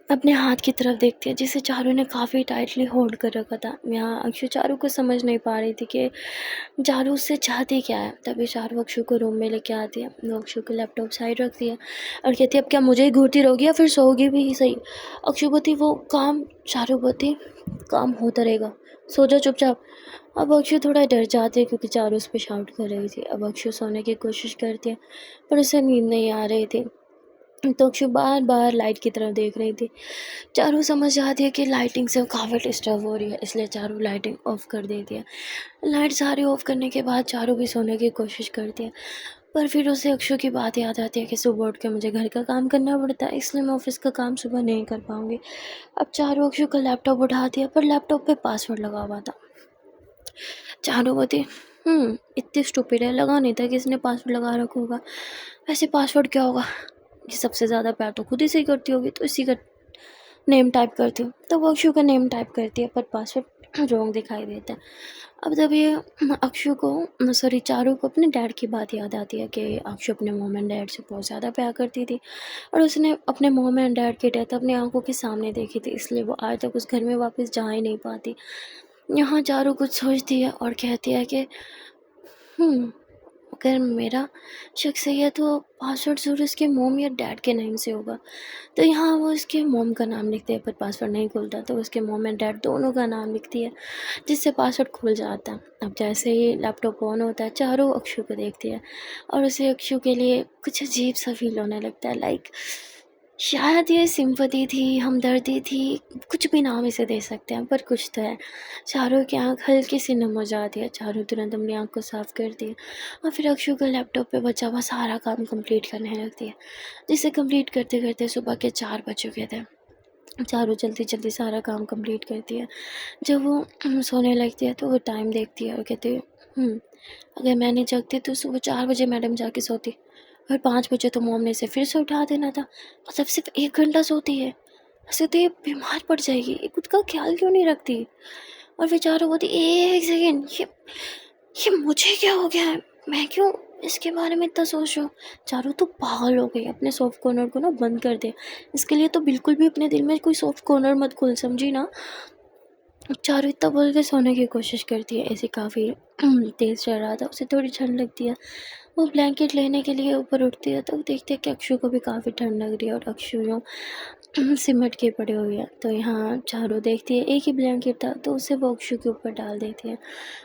अपने हाथ की तरफ देखती है जिसे चारू ने काफ़ी टाइटली होल्ड कर रखा था। यहाँ अक्षु चारू को समझ नहीं पा रही थी कि चारू उससे चाहती क्या है। तभी चारू अक्षु को रूम में लेके आती है, वो अक्षु को लैपटॉप साइड रखती है और कहती है अब क्या मुझे ही घूरती रहोगी या फिर सोओगी भी ही सही। अक्षु बोती वो काम, चारू बोती काम होता रहेगा, सो जा चुपचाप। अब अक्षु थोड़ा डर जाती है क्योंकि चारू उस पर शाउट कर रही थी। अब अक्षु सोने की कोशिश करती है पर उसे नींद नहीं आ रही थी, तो अक्षु बार बार लाइट की तरफ देख रही थी। चारू समझ जाती है कि लाइटिंग से काफ़ी डिस्टर्ब हो रही है, इसलिए चारू लाइटिंग ऑफ कर देती है। लाइट सारी ऑफ करने के बाद चारू भी सोने की कोशिश करती है, पर फिर उसे अक्षु की बात याद आती है कि सुबह उठ के मुझे घर का काम करना पड़ता है, इसलिए मैं ऑफिस का काम सुबह नहीं कर पाऊँगी। अब चारू अक्षु का लैपटॉप उठाती है पर लैपटॉप पे पासवर्ड लगा हुआ था। चारू बोती इतनी स्टूपिड है, लगा नहीं था किसने पासवर्ड लगा रखा होगा। वैसे पासवर्ड क्या होगा, कि सबसे ज़्यादा प्यार तो खुद ही से करती होगी, तो इसी का नेम टाइप करती हूँ। तो वो अक्षु का नेम टाइप करती है पर पासवर्ड रॉन्ग दिखाई देता है। अब तब ये अक्षु को सॉरी चारू को अपने डैड की बात याद आती है कि अक्षु अपने मॉम एंड डैड से बहुत ज़्यादा प्यार करती थी और उसने अपने मॉम एंड डैड की डेथ अपनी आंखों के सामने देखी थी, इसलिए वो आज तक उस घर में वापस जा ही नहीं पाती। यहाँ चारू कुछ सोचती है और कहती है कि अगर मेरा शक सही है तो पासवर्ड ज़रूर इसके मॉम या डैड के नेम से होगा। तो यहाँ वो उसके मॉम का नाम लिखते हैं पर पासवर्ड नहीं खुलता, तो उसके मॉम एंड डैड दोनों का नाम लिखती है जिससे पासवर्ड खुल जाता है। अब जैसे ही लैपटॉप ऑन होता है चारों अक्षु को देखती है और उसे अक्षु के लिए कुछ अजीब सा फील होने लगता है, लाइक शायद ये सिंपैथी थी, हमदर्दी थी, कुछ भी नाम इसे दे सकते हैं, पर कुछ तो है। चारों की आँख हल्की सी नम हो जाती है, चारों तुरंत अपनी आँख को साफ करती है और फिर अक्षु का लैपटॉप पे बचा हुआ सारा काम कंप्लीट करने लगती है, जिसे कंप्लीट करते करते सुबह के 4 बज चुके थे। चारों जल्दी जल्दी सारा काम कंप्लीट करती है। जब वो सोने लगती है तो वो टाइम देखती है और कहती है, अगर मैं नहीं जगती तो सुबह 4 बजे मैडम जाके सोती और 5 बजे तो मॉम ने इसे फिर से उठा देना था। मतलब सिर्फ 1 घंटा सोती है, ऐसे तो ये बीमार पड़ जाएगी, ये खुद का ख्याल क्यों नहीं रखती। और फिर चारों बोलती, एक सेकेंड, ये मुझे क्या हो गया है, मैं क्यों इसके बारे में इतना सोच रहा हूँ। चारों तो पागल हो गई, अपने सॉफ्ट कॉर्नर को ना बंद कर दे। इसके लिए तो बिल्कुल भी अपने दिल में कोई सॉफ्ट कॉर्नर मत खोल, समझी ना। चारों इतना बोल के सोने की कोशिश करती है, ऐसे काफ़ी तेज़ चल रहा था, उसे थोड़ी ठंड लगती है। वो ब्लैंकेट लेने के लिए ऊपर उठती है तो देखते हैं कि अक्षु को भी काफ़ी ठंड लग रही है और अक्षु यूँ सिमट के पड़े हुए हैं। तो यहाँ चारों देखती है, एक ही ब्लैंकेट था तो उसे वो अक्षु के ऊपर डाल देती है।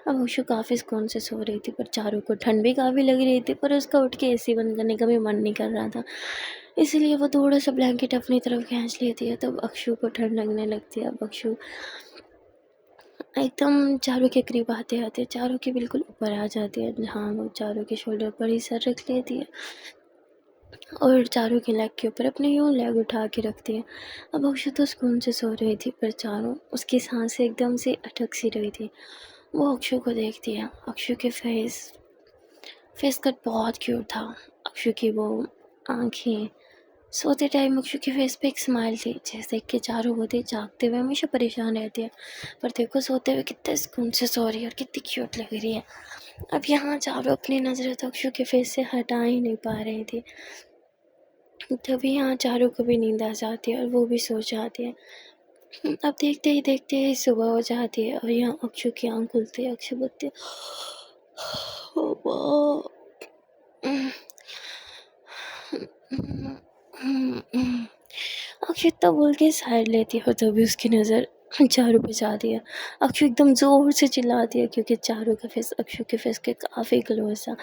अब अक्षु काफ़ी सुकून से सो रही थी, पर चारों को ठंड भी काफ़ी लग रही थी, पर उसका उठ के एसी बंद करने का भी मन नहीं कर रहा था, इसलिए वो थोड़ा सा ब्लैंकेट अपनी तरफ खींच लेती है। तब अक्षु को ठंड लगने लगती है। अब अक्षु एकदम चारों के करीब आते आते चारों के बिल्कुल ऊपर आ जाती है, जहाँ वो चारों के शोल्डर पर ही सर रख लेती है और चारों के लेग के ऊपर अपने यूँ लेग उठा के रखती है। अब अक्षु तो सुकून से सो रही थी, पर चारों उसकी सांसें एकदम से अटक सी रही थी। वो अक्षु को देखती है, अक्षु के फेस कट बहुत क्यूट था। अक्षु की वो आँखें, सोते टाइम अक्षु के फेस पे एक स्माइल थी, जैसे कि चारों होते जागते हुए हमेशा परेशान रहती है, पर देखो सोते हुए कितने सुकून से सो रही है और कितनी क्यूट लग रही है। अब यहाँ चारों अपनी नज़रें तो अक्षु के फेस से हटा ही नहीं पा रही थी। तभी यहाँ चारों को भी नींद आ जाती है और वो भी सो जाती है। अब देखते ही सुबह हो जाती है और यहाँ अक्षु की आँख खुलती है। अक्षु बोलती है, अक्षु इतना बोल के साइड लेती है और तभी उसकी नज़र चारों पे जाती है। अक्षु एकदम ज़ोर से चिल्लाती है, क्योंकि चारों का फेस अक्षु के फेस के काफ़ी क्लोज था।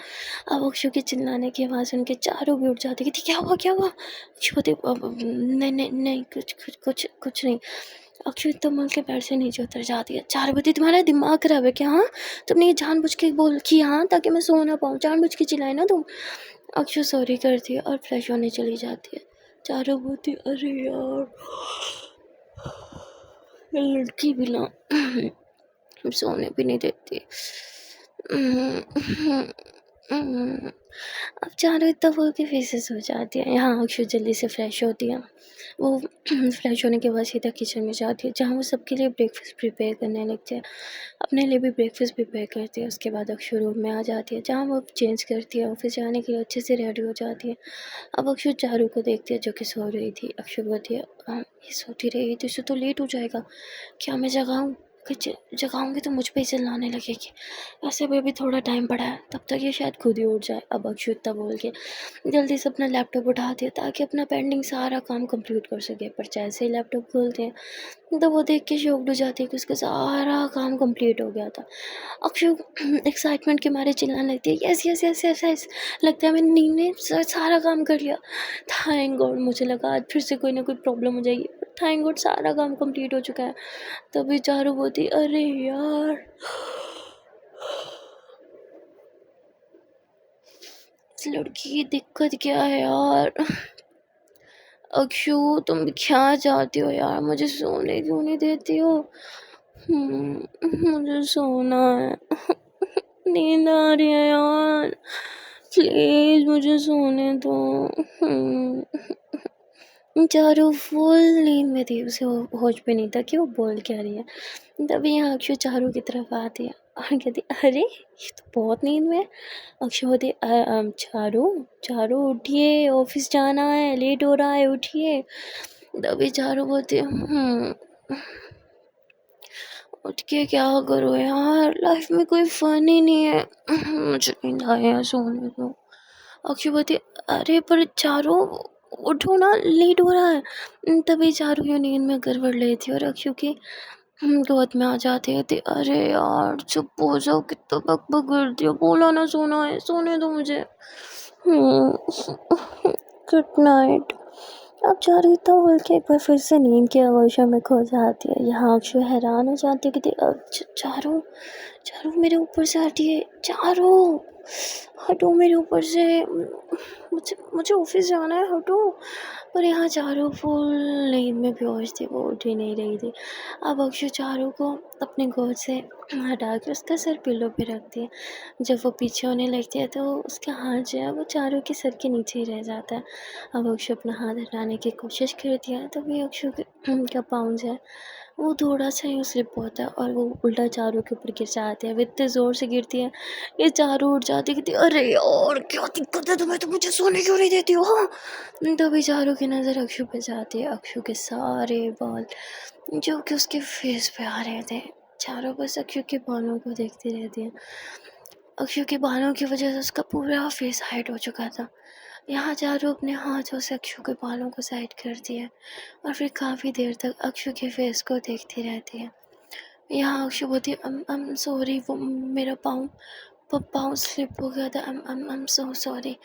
अब अक्षु के चिल्लाने की आवाज़ सुन के चारों भी उठ जाती है कि क्या हुआ। अक्षु बोलती, नहीं, कुछ नहीं। अक्षु इतना बोल के बेड से नीचे उतर जाती है। चारों बोलती, तुम्हारा दिमाग खराब है क्या? हाँ, तुमने ये जानबूझ के बोल किया, हाँ, ताकि मैं सो ना पाऊँ, जानबूझ के चिल्लाई ना तुम। अक्षु सॉरी करती है और फ्रेश होने चली जाती है। चारों बोलती, अरे यार, ये लड़की भी ना सोने भी नहीं देती। अब चारों इतना बोल के फिर से सो जाती है। यहाँ अक्षु जल्दी से फ्रेश होती है। वो फ्रेश होने के बाद सीधा किचन में जाती है, जहाँ वो सबके लिए ब्रेकफास्ट प्रिपेयर करने लगती है। अपने लिए भी ब्रेकफास्ट प्रिपेयर करती है। उसके बाद अक्षु रूम में आ जाती है, जहाँ वो चेंज करती है, ऑफिस जाने के लिए अच्छे से रेडी हो जाती है। अब अक्षु चारू को देखती है, जो कि सो रही थी। अक्षु बोलती है, ये सोती रही तो इसे तो लेट हो जाएगा, क्या मैं जगाऊँ? जगाऊँगी तो मुझ पे ही चिल्लाने लगेगी। वैसे भी अभी थोड़ा टाइम पड़ा है, तब तक ये शायद खुद ही उठ जाए। अब अक्षु इतना बोल के जल्दी से अपना लैपटॉप उठाती है, ताकि अपना पेंडिंग सारा काम कंप्लीट कर सके। पर जैसे ही लैपटॉप खोलते हैं तो वो देख के शॉक्ड हो जाती है कि उसका सारा काम कंप्लीट हो गया था। अक्षु एक्साइटमेंट के मारे चिल्लाने लगती है, yes yes yes yes yes, लगता है मैंने नींद में सारा काम कर लिया। थैंक गॉड, मुझे लगा आज फिर से कोई ना कोई प्रॉब्लम हो जाएगी, थैंक गॉड सारा काम कंप्लीट हो चुका है। तभी चारू बोलती, अरे यार, इस लड़की की दिक्कत क्या है यार। अक्षु, तुम क्या चाहती हो यार, मुझे सोने क्यों नहीं देती हो? मुझे सोना है, नींद आ रही है यार, प्लीज़ मुझे सोने दो। चारू फुल नींद में थी, उसे होश भी नहीं था कि वो बोल क्या रही है। तभी यहाँ अक्षु चारू की तरफ आती है और कहती, अरे ये तो बहुत नींद में है। अक्षु बोलती, चारू चारू उठिए, ऑफिस जाना है, लेट हो रहा है, उठिए। तभी चारू बोलती, उठ के क्या करो यार, लाइफ में कोई फन ही नहीं है, मुझे नींद आया, सोने दो। अक्षु बोलती, अरे पर चारू उठो ना, लेट हो रहा है। तभी चारू की नींद में गड़बड़ लेती और अक्षु की गोद में आ जाती है। अरे यार चुप हो जाओ, कितना बकबक करती हो, बोला ना सोना है, सोने दो मुझे। Good night. अब चारू इतना बोल के एक बार फिर से नींद के आगोशों में खो जाती है। यहाँ अक्षु हैरान हो जाती है कि चारू चारू मेरे ऊपर से हटिए, चारू हटो मेरे ऊपर से, मुझे मुझे ऑफिस जाना है, हटो। पर यहाँ चारू फुल नींद में बेहोश थी, वो उठ ही नहीं रही थी। अब अक्षु चारू को अपने गोद से हटा के उसका सर पिल्लो पे रखती है। जब वो पीछे होने लगती है तो उसका हाथ जो है वो चारू के सर के नीचे ही रह जाता है। अब अक्षु अपना हाथ हटाने की कोशिश करती है, तभी अक्षु का पाँव जो है वो थोड़ा सा यूँ स्लिप होता है और वो उल्टा चारू के ऊपर गिर जाती है। वो इतने ज़ोर से गिरती है, ये चारू उठ जाती है, कहती अरे यार क्या दिक्कत है तुम्हें, तो मुझे सोने क्यों नहीं देती हो, हाँ? तभी चारू की नज़र अक्षु पे जाती है। अक्षु के सारे बाल जो कि उसके फेस पे आ रहे थे, चारू बस अक्षु के बालों को देखती रहती है। अक्षु के बालों की वजह से उसका पूरा फेस हाइड हो चुका था। यहाँ चारू अपने हाथों से अक्षु के बालों को साइड करती है और फिर काफ़ी देर तक अक्षु के फेस को देखती रहती है। यहाँ अक्षु बोलती है I'm सॉरी, वो मेरा पाँव स्लिप हो गया था, I'm so सॉरी।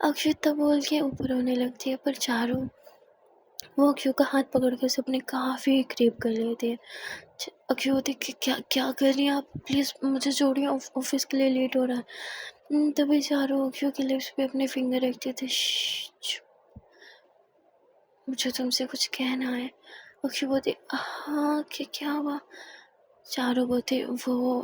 अक्षु इतना बोल के ऊपर होने लगती है, पर चारू वो अक्षु का हाथ पकड़ के उसे अपने काफ़ी करीब कर लेती है। अक्षु बोलती कि क्या क्या कर रही हैं आप, प्लीज़ मुझे छोड़िए, ऑफिस के लिए लेट हो रहा है। तभी चारू अक्षु के लिप्स पे अपने फिंगर रखते थे। मुझे तुमसे कुछ कहना है। अक्षु बोलती हाँ, क्या हुआ। चारू बोलती वो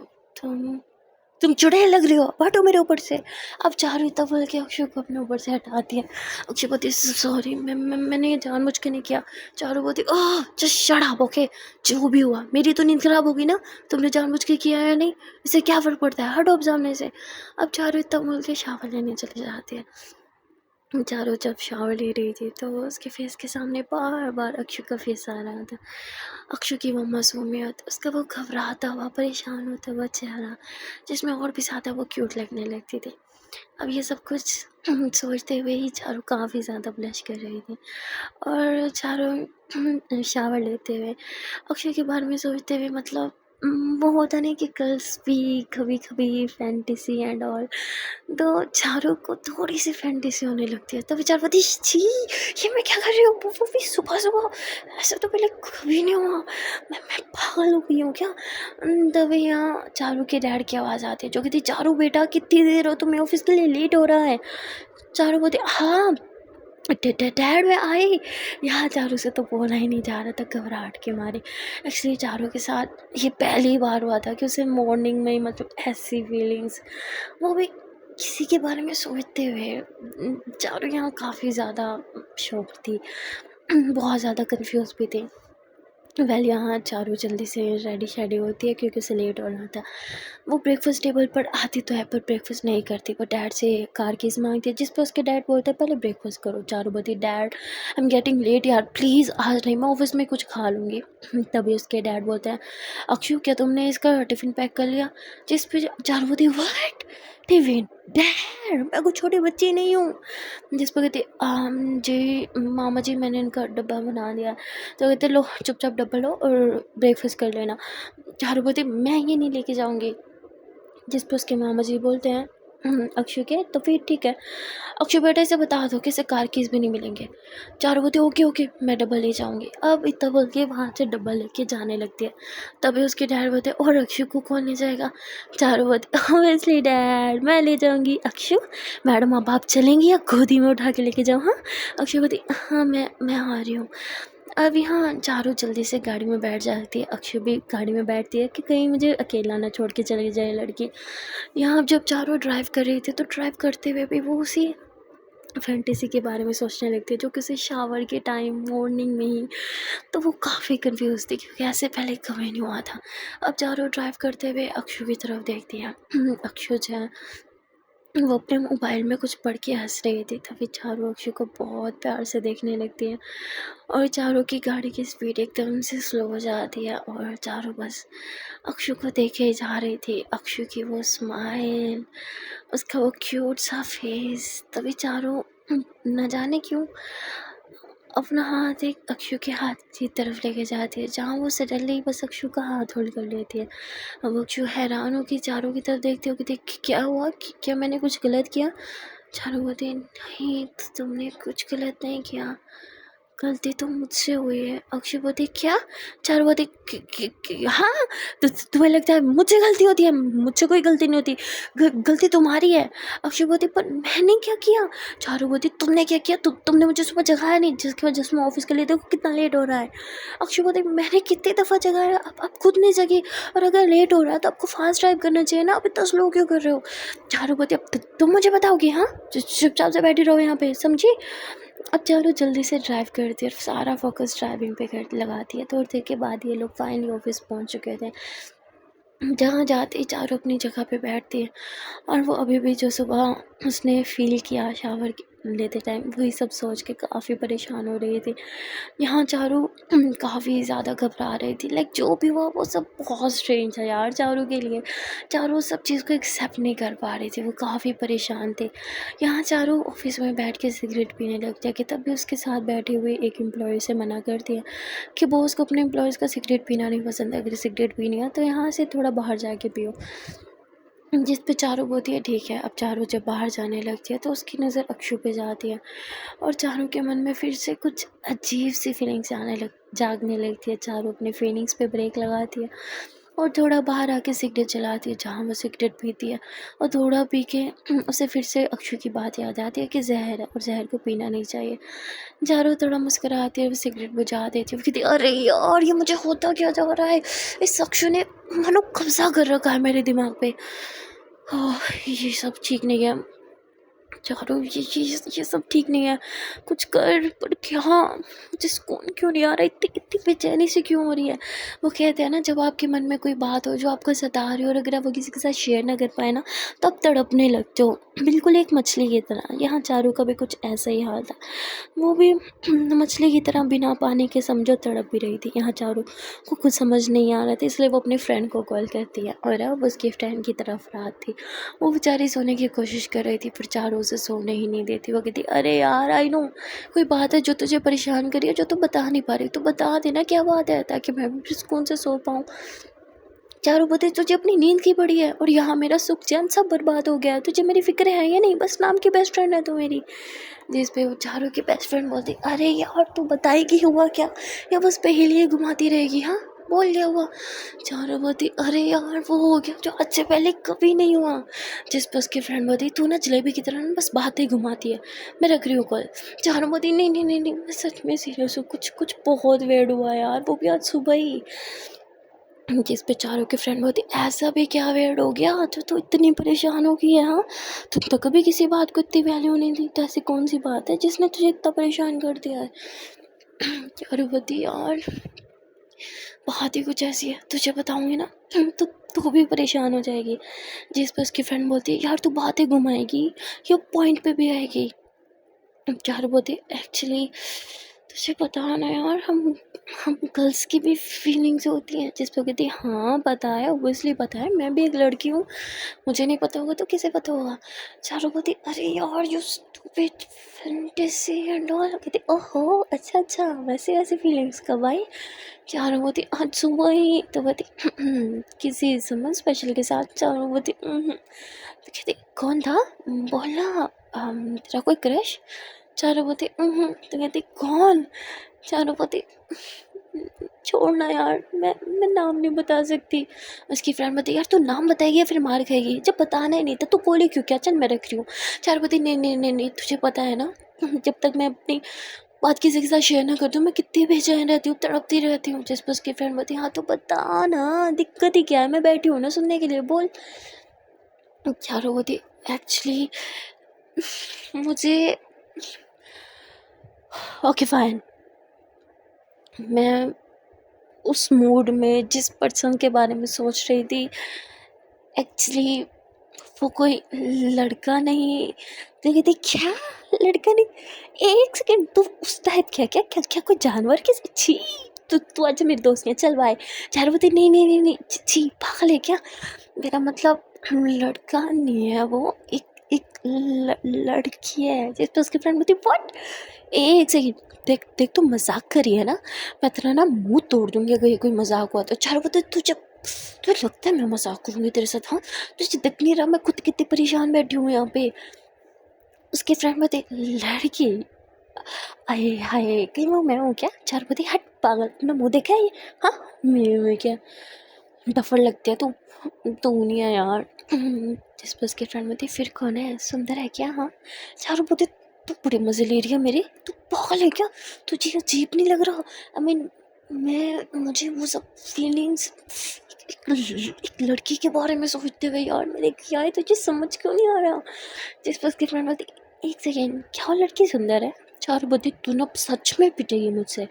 तुम चुड़ैल लग रही हो, हटो मेरे ऊपर से। अब चारू इतना बोल के अक्षु को अपने ऊपर से हटाती है। अक्षु बोलती सॉरी, मैंने ये जानबूझ के नहीं किया। चारू बोलती oh just shut up, okay, जो भी हुआ मेरी तो नींद खराब होगी ना, तुमने जानबूझ के किया है नहीं, इससे क्या फ़र्क पड़ता है, हटो अब सामने से। अब चारू इतना बोल के शावर लेने चली जाती है। चारू जब शावर ले रही थी तो उसके फेस के सामने बार बार अक्षु का फेस आ रहा था। अक्षु की वो मासूमियत, उसका वो घबराता हुआ परेशान होता हुआ चेहरा, जिसमें और भी ज़्यादा वो क्यूट लगने लगती थी। अब ये सब कुछ सोचते हुए ही चारू काफ़ी ज़्यादा ब्लश कर रही थी और चारू शावर लेते हुए अक्षय के बारे में सोचते हुए, मतलब वो होता नहीं कि गर्ल्स भी कभी कभी फैंटेसी एंड ऑल, तो चारू को थोड़ी सी फैंटेसी होने लगती है। तभी चारू बोलती छी ये मैं क्या कर रही हूँ, वो भी सुबह सुबह, ऐसा तो पहले कभी नहीं हुआ, मैं पागल हो गई हूँ क्या। तभी यहाँ चारू के डैड की आवाज़ आती है जो कहती चारू बेटा कितनी देर हो, तुम्हें ऑफिस के लिए लेट हो रहा है। चारू बोलती हाँ डैड में आई। यहाँ चारू से तो बोला ही नहीं जा रहा था घबराहट के मारे। एक्चुअली चारू के साथ ये पहली बार हुआ था कि उसे मॉर्निंग में ही मतलब ऐसी फीलिंग्स, वो भी किसी के बारे में सोचते हुए। चारू यहाँ काफ़ी ज़्यादा शॉक थी, बहुत ज़्यादा कंफ्यूज भी थी। यहाँ चारू जल्दी से रेडी शेडी होती है क्योंकि उसे लेट हो रहा था। वो ब्रेकफास्ट टेबल पर आती तो है पर ब्रेकफास्ट नहीं करती, वो डैड से कार कीज़ मांगती है, जिस पर उसके डैड बोलते हैं पहले ब्रेकफास्ट करो। चारू बोलती dad I am getting late यार, प्लीज़ आज नहीं, मैं ऑफिस में कुछ खा लूँगी। तभी उसके डैड बोलते हैं अक्षु क्या तुमने इसका टिफ़िन पैक कर लिया। जिस पे चारू बोलती व्हाट टिफ़िन, डैड मैं कुछ छोटी बच्ची नहीं हूँ। जिस पर कहती जी मामा जी मैंने इनका डब्बा बना दिया। तो कहते लो चुपचाप डब्बा लो और ब्रेकफास्ट कर लेना। चारू बोलती मैं ये नहीं लेके जाऊँगी। जिस पर उसके मामा जी बोलते हैं अक्षु के तो फिर ठीक है, अक्षु बेटे से बता दो कि इसे कार कीज़ भी नहीं मिलेंगे। चारू बोलती ओके ओके मैं डब्बा ले जाऊँगी। अब इतना बोल के वहाँ से डब्बा लेके जाने लगती है। तभी उसके डैड बोलते और अक्षु को कौन ले जाएगा। चारू बोलती ऑब्वियसली डैड मैं ले जाऊँगी। अक्षु मैडम अब आप चलेंगी या गोदी में उठा के लेके जाऊँ। हाँ अक्षु बोलती हाँ मैं आ रही हूँ। अब यहाँ चारू जल्दी से गाड़ी में बैठ जाती है, अक्षु भी गाड़ी में बैठती है कि कहीं मुझे अकेला ना छोड़ के चली जाए लड़की। यहाँ जब चारू ड्राइव कर रही थी तो ड्राइव करते हुए भी वो उसी फैंटेसी के बारे में सोचने लगती है जो किसी शावर के टाइम मॉर्निंग में ही। तो वो काफ़ी कंफ्यूज थी क्योंकि ऐसे पहले कभी नहीं हुआ था। अब चारू ड्राइव करते हुए अक्षु की तरफ देखती है। अक्षु जो है वो अपने मोबाइल में कुछ पढ़ के हंस रही थी। तभी चारू अक्षु को बहुत प्यार से देखने लगती है और चारू की गाड़ी की स्पीड एकदम से स्लो हो जाती है और चारू बस अक्षु को देखे ही जा रही थी। अक्षु की वो स्माइल, उसका वो क्यूट सा फेस। तभी चारू न जाने क्यों अपना हाथ एक अक्षु के हाथ की तरफ लेके जाती है जहाँ वो सडनली बस अक्षु का हाथ होल्ड कर लेती है। अब अक्षु हैरान हो कि चारू की तरफ देखती हो कि देख क्या हुआ, क्या मैंने कुछ गलत किया। चारू बोलती नहीं तुमने कुछ गलत नहीं किया, गलती तो मुझसे हुई है। अक्षय बोलती क्या? चारू बोलती हाँ, तो तुम्हें लगता है मुझसे गलती होती है? मुझसे कोई गलती नहीं होती, गलती तुम्हारी है। अक्षय बोलती पर मैंने क्या किया? चारू बोलती तुमने क्या किया? तुमने मुझे सुबह जगाया नहीं, जिसकी वजह से मैं ऑफिस के लिए देखो कितना लेट हो रहा है। अक्षय बोलती मैंने कितनी दफ़ा जगाया, आप खुद नहीं जगी, और अगर लेट हो रहा है तो आपको फास्ट ड्राइव करना चाहिए ना, आप इतना स्लो क्यों कर रहे हो? चारू बोलती अब तुम मुझे बताओगी? हाँ, चुपचाप से बैठी रहो यहाँ पे, समझी? अब चारों जल्दी से ड्राइव करती है और सारा फोकस ड्राइविंग पे कर लगाती है। थोड़ी देर के बाद ये लोग फाइनली ऑफिस पहुंच चुके थे। जहाँ जाते ही चारों अपनी जगह पे बैठती है और वो अभी भी जो सुबह उसने फील किया शावर लेते टाइम, वही सब सोच के काफ़ी परेशान हो रही थी। यहाँ चारू काफ़ी ज़्यादा घबरा रही थी। लाइक जो भी हुआ वो सब बहुत स्ट्रेंज है यार चारू के लिए। चारू सब चीज़ को एक्सेप्ट नहीं कर पा रही थी, वो काफ़ी परेशान थे। यहाँ चारू ऑफिस में बैठ के सिगरेट पीने लग जाए कि तब भी उसके साथ बैठी हुई एक एम्प्लॉय से मना कर दिया कि बॉस को अपने एम्प्लॉयज़ का सिगरेट पीना नहीं पसंद है, अगर सिगरेट पीनी है तो यहाँ से थोड़ा बाहर जाके पियो। जिस पे चारू बोलती है ठीक है। अब चारू जब बाहर जाने लगती है तो उसकी नज़र अक्षु पे जाती है और चारू के मन में फिर से कुछ अजीब सी फीलिंग्स जागने लगती है। चारू अपनी फीलिंग्स पे ब्रेक लगाती है और थोड़ा बाहर आके सिगरेट जलाती है जहाँ वो सिगरेट पीती है, और थोड़ा पी के उसे फिर से अक्षु की बात याद आती है कि जहर है और जहर को पीना नहीं चाहिए। चारू थोड़ा मुस्कुराती है, वो सिगरेट बुझा देती है। वो कहती है अरे यार ये मुझे होता क्या जा रहा है, इस अक्षु ने मानो कब्जा कर रखा है मेरे दिमाग पे। ये सब ठीक नहीं है चारू, ये सब ठीक नहीं है, कुछ कर। पर क्या, मुझे सुकून क्यों नहीं आ रहा, इतनी इतनी बेचैनी से क्यों हो रही है? वो कहते हैं ना जब आपके मन में कोई बात हो जो आपको सता रही हो और अगर आप वो किसी के साथ शेयर ना कर पाए ना तब तड़पने लगते हो, बिल्कुल एक मछली की तरह। यहाँ चारू का भी कुछ ऐसा ही हाल था, वो भी मछली की तरह बिना पानी के समझो तड़प भी रही थी। यहाँ चारू को कुछ समझ नहीं आ रहा था, इसलिए वो अपने फ्रेंड को कॉल करती है और अब उसकी फ्रेंड की तरफ रात थी। वो बेचारी सोने की कोशिश कर रही थी पर चारू उसे सोने ही नहीं देती। वो कहती अरे यार आई नो कोई बात है जो तुझे परेशान करी है, जो तू बता नहीं पा रही, तो बता देना क्या बात है ताकि मैं भी सुकून से सो पाऊँ। चारू बोलते तुझे अपनी नींद की पड़ी है और यहाँ मेरा सुख चैन सब बर्बाद हो गया है, तुझे मेरी फिक्र है या नहीं? बस नाम की बेस्ट फ्रेंड है तू मेरी। जिस पे वो चारू की बेस्ट फ्रेंड बोलती अरे यार तू बताएगी हुआ क्या, या बस पहेलियाँ घुमाती रहेगी? हाँ बोल क्या हुआ? चारू बोलती अरे यार वो हो गया जो आज से पहले कभी नहीं हुआ। जिस पर उसकी फ्रेंड बोलती तू ना जलेबी की तरह ना बस बातें घुमाती है, मैं रख रही हूँ कॉल। चारू बोलती नहीं नहीं नहीं नहीं मैं सच में सीरियस हूँ, कुछ कुछ बहुत वेड हुआ यार, वो भी आज सुबह ही। जिस पे चारों के फ्रेंड बोलती ऐसा भी क्या वेड हो गया जो तू इतनी परेशान हो गई है? हाँ तू तो कभी किसी बात को इतनी वैल्यू नहीं दी, तो ऐसी कौन सी बात है जिसने तुझे इतना परेशान कर दिया है? चारू बोलती यार बात ही कुछ ऐसी है, तुझे बताऊंगी ना तो तू भी परेशान हो जाएगी। जिस पर उसकी फ्रेंड बोलती है यार तू बातें घुमाएगी या पॉइंट पे भी आएगी? चारू बोलती एक्चुअली तुझे पता है ना यार, हम गर्ल्स की भी फीलिंग्स होती हैं। जिस पर कहती हाँ पता है, ऑब्वियसली पता है, मैं भी एक लड़की हूँ, मुझे नहीं पता होगा तो किसे पता होगा? चारू बोलती अरे यार you stupid fantasy and all. कहती ओहो अच्छा अच्छा वैसे ऐसी फीलिंग्स कब आई? चारू बोलती आज सुबह ही। तो बोलती किसी समन स्पेशल के साथ? चारू बोलती तो कहती कौन था बोला, तेरा कोई क्रश? चारू बोलती तो कहती कौन? चारू बोलती छोड़ना यार, मैं नाम नहीं बता सकती। उसकी फ्रेंड बोलती यार तू नाम बताएगी या फिर मार खाएगी? जब बताना ही नहीं था तो बोली क्यों? क्या चल मैं रख रही हूँ। चारू बोलती नहीं नहीं नहीं नहीं तुझे पता है ना जब तक मैं अपनी बात किसी के साथ शेयर ना कर दूँ मैं कितनी बेचैन रहती हूँ, तड़पती रहती हूँ। जिस पर उसकी फ्रेंड बोलती हाँ तो बता ना, दिक्कत ही क्या है, मैं बैठी हूँ ना सुनने के लिए, बोल। चारू बोलती एक्चुअली मुझे ओके फाइन, मैं उस मूड में जिस पर्सन के बारे में सोच रही थी एक्चुअली वो कोई लड़का नहीं। तो कहती क्या लड़का नहीं? एक सेकेंड, तू उस टाइप क्या क्या क्या क्या कोई जानवर के छी, तू आज मेरी दोस्त है चल बाय। चारू बोलती नहीं नहीं नहीं नहीं छी पागल है क्या? मेरा मतलब लड़का नहीं है वो, एक एक लड़की है। जिस पर उसकी फ्रेंड बोलती व्हाट? एक सेकेंड, देख देख तू मजाक करी है ना, मैं तेरा ना मुंह तोड़ दूंगी अगर ये कोई मजाक हुआ तो। चारू बोलती तुझे लगता है मैं मजाक करूंगी तेरे साथ? हाँ तुझे दिख नहीं रहा मैं खुद कितनी परेशान बैठी हूँ यहाँ पे? उसकी फ्रेंड बोलती लड़की अये हाय, कहीं वो मैं हूँ क्या? चारुपति हट पागल, अपना मुँह देखा है ये? हाँ, मेरे में क्या डफर लगती है तू? तू नहीं है यार। जिस बस के फ्रेंड में थी, फिर कौन है? सुंदर है क्या? हाँ चारुपति, तू बड़े मजे ले रही है मेरे। तू पागल है क्या? तुझे अजीब नहीं लग रहा? आई मीन मुझे वो सब फीलिंग्स एक लड़की के बारे में सोचते हुए यार मैंने किया है, तुझे समझ क्यों नहीं आ रहा? जिस बस की फ्रेंड बोलती, एक सेकेंड, क्या वो लड़की सुंदर है? चारुपति तू ना सच में पिटेगी मुझसे।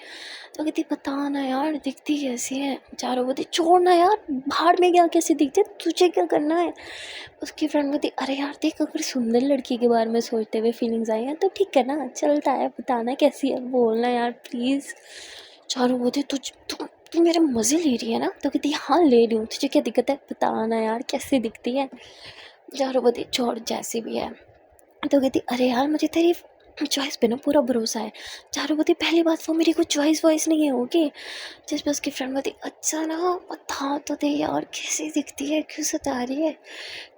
तो कहती बता ना यार, दिखती कैसी है? चारुपति छोड़ ना यार, बाहर में क्या कैसी दिखती है, तुझे क्या करना है? उसकी फ्रेंड बोलती अरे यार देख, अगर सुंदर लड़की के बारे में सोचते हुए फीलिंग्स आई हैं तो ठीक है ना, चलता है, बताना कैसी है, बोलना यार प्लीज़। चारुपति तू मेरे मज़े ले रही है ना? तो कहती हाँ ले रही हूँ, तुझे क्या दिक्कत है, बताना यार कैसी दिखती है? चारुपति छोड़ जैसी भी है। तो कहती अरे यार मुझे तेरी चॉइस पे ना पूरा भरोसा है। चारुपति पहली बात वो मेरी कोई चॉइस वॉइस नहीं है, ओके? जिस पर उसकी फ्रेंड बोलती अच्छा ना, बता तो दे यार कैसी दिखती है, क्यों सता रही है?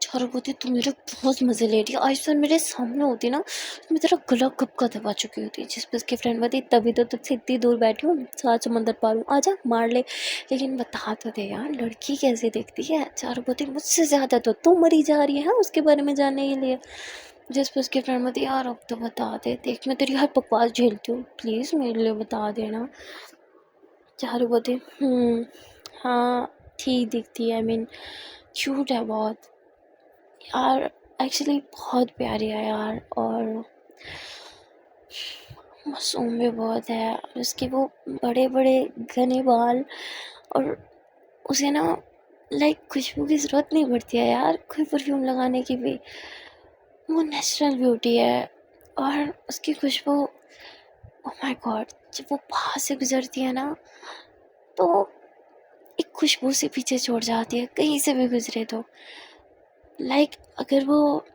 चारुपति तू मेरे बहुत मज़े ले रही है, आज तो मेरे सामने होती ना तो मैं तेरा गला कब का दबा चुकी होती। जिस पर उसकी फ्रेंड बोलती तभी तो तुझसे इतनी दूर बैठी हूँ, 7 समंदर पार हूँ, आजा मार ले, लेकिन बता तो दे यार लड़की कैसी दिखती है? चारुपति मुझसे ज़्यादा तो तू मरी जा रही है उसके बारे में जानने के लिए। जिस पर उसकी फ्रेंड बोलती यार अब तो बता दे, देख मैं तेरी हर बकवास झेलती हूँ, प्लीज़ मेरे लिए बता देना। चारुपति हाँ ठीक दिखती है, आई मीन क्यूट है बहुत यार, एक्चुअली बहुत प्यारी है यार, और मासूम भी बहुत है, और उसके वो बड़े बड़े घने बाल, और उसे ना लाइक खुशबू की ज़रूरत नहीं पड़ती है यार, कोई परफ्यूम लगाने की भी, वो नेचुरल ब्यूटी है। और उसकी खुशबू, ओह माय गॉड, जब वो बाहर से गुजरती है ना तो एक खुशबू से पीछे छोड़ जाती है, कहीं से भी गुजरे तो। लाइक अगर वो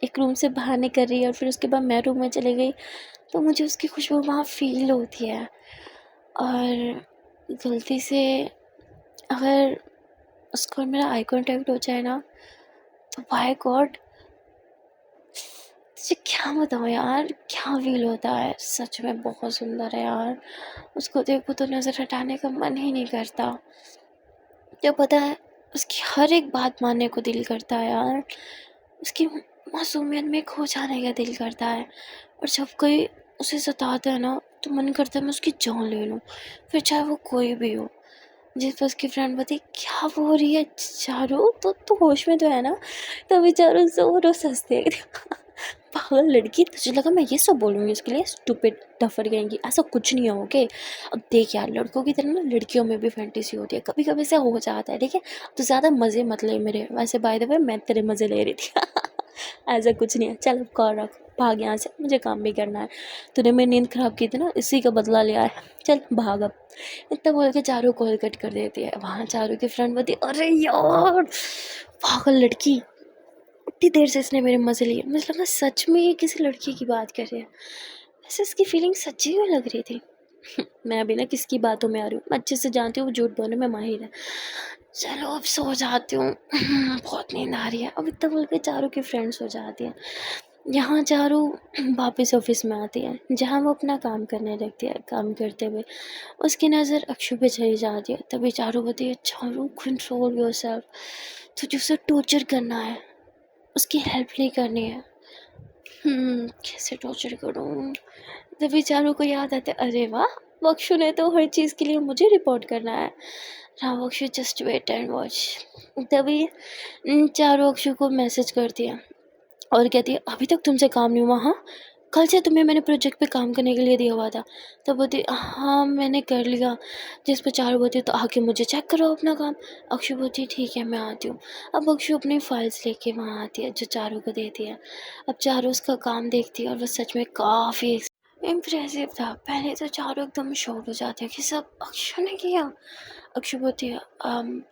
एक रूम से बाहर निकल रही है और फिर उसके बाद मैं रूम में चली गई तो मुझे उसकी खुशबू वहाँ फील होती है। और गलती से अगर उसको और मेरा आई कांटेक्ट हो जाए ना तो बाय गॉड, तुझे क्या बताऊँ यार, क्या फील होता है, सच में बहुत सुंदर है यार। उसको देखो तो नज़र हटाने का मन ही नहीं करता। क्या पता है, उसकी हर एक बात मानने को दिल करता है यार, उसकी मासूमियत में खो जाने का दिल करता है। और जब कोई उसे सताता है ना तो मन करता है मैं उसकी जान ले लूँ, फिर चाहे वो कोई भी हो। जिस पर उसकी फ्रेंड बोलती क्या वो हो रही है चारू, तो होश में तो है ना? तभी चारू जोरों से हंसती है। पागल लड़की, तुझे लगा मैं ये सब बोलूँगी उसके लिए? स्टूपिड डफर कहेंगी, ऐसा कुछ नहीं है ओके? अब देख यार, लड़कों की तरह ना लड़कियों में भी फैंटेसी होती है, कभी कभी से हो जाता है, ठीक है? तो ज़्यादा मज़े मत ले मेरे, वैसे बाय द वे मैं तेरे मज़े ले रही थी। ऐसा कुछ नहीं है, चल अब कॉल रख, भाग यहाँ से, मुझे काम भी करना है। तूने मेरी नींद ख़राब की थी ना, इसी का बदला लिया है, चल भाग अब। इतना बोल के चारू कॉल कट कर देती है। वहाँ चारू की फ्रेंड बोलती अरे यार पागल लड़की, इतनी देर से इसने मेरे मज़े लिए, मुझे लगा सच में ये किसी लड़की की बात कर रही है, वैसे इसकी फीलिंग सच्ची में लग रही थी। मैं अभी ना किसकी बातों में आ रही हूँ, मैं अच्छे से जानती हूँ वो झूठ बोलने में माहिर है। चलो अब सो जाती हूँ। बहुत नींद आ रही है। अब इतना बोल के चारू की फ्रेंड सो जाती है। यहाँ चारू वापस ऑफिस में आती है जहाँ वो अपना काम करने लगती है। काम करते हुए उसकी नज़र अक्षु पे चली जाती है। तभी चारू बोलती है चारू कंट्रोल योरसेल्फ, तुझे उसे टॉर्चर करना है, उसकी हेल्प नहीं करनी है। कैसे टॉर्चर करूँ? तभी चारू को याद आता है अरे वाह, अक्षु ने तो हर चीज़ के लिए मुझे रिपोर्ट करना है। हाँ Akshu just wait and watch. तभी चारू अक्षु को मैसेज करती है और कहती है अभी तक तुमसे काम नहीं हुआ? हाँ, कल से तुम्हें मैंने प्रोजेक्ट पे काम करने के लिए दिया हुआ था। तब बोलती हाँ मैंने कर लिया। जिस पर चारू बोलती तो आके मुझे चेक करो अपना काम। अक्षु बोलती ठीक है मैं आती हूँ। अब अक्षु अपनी फाइल्स लेके वहाँ आती है जो चारू को देती है। अब चारू उसका काम देखती है और वह सच में काफ़ी इम्प्रेसिव था। पहले तो चारू एकदम शॉक हो जाती है कि सब अक्षु ने किया। अक्षु बोलती है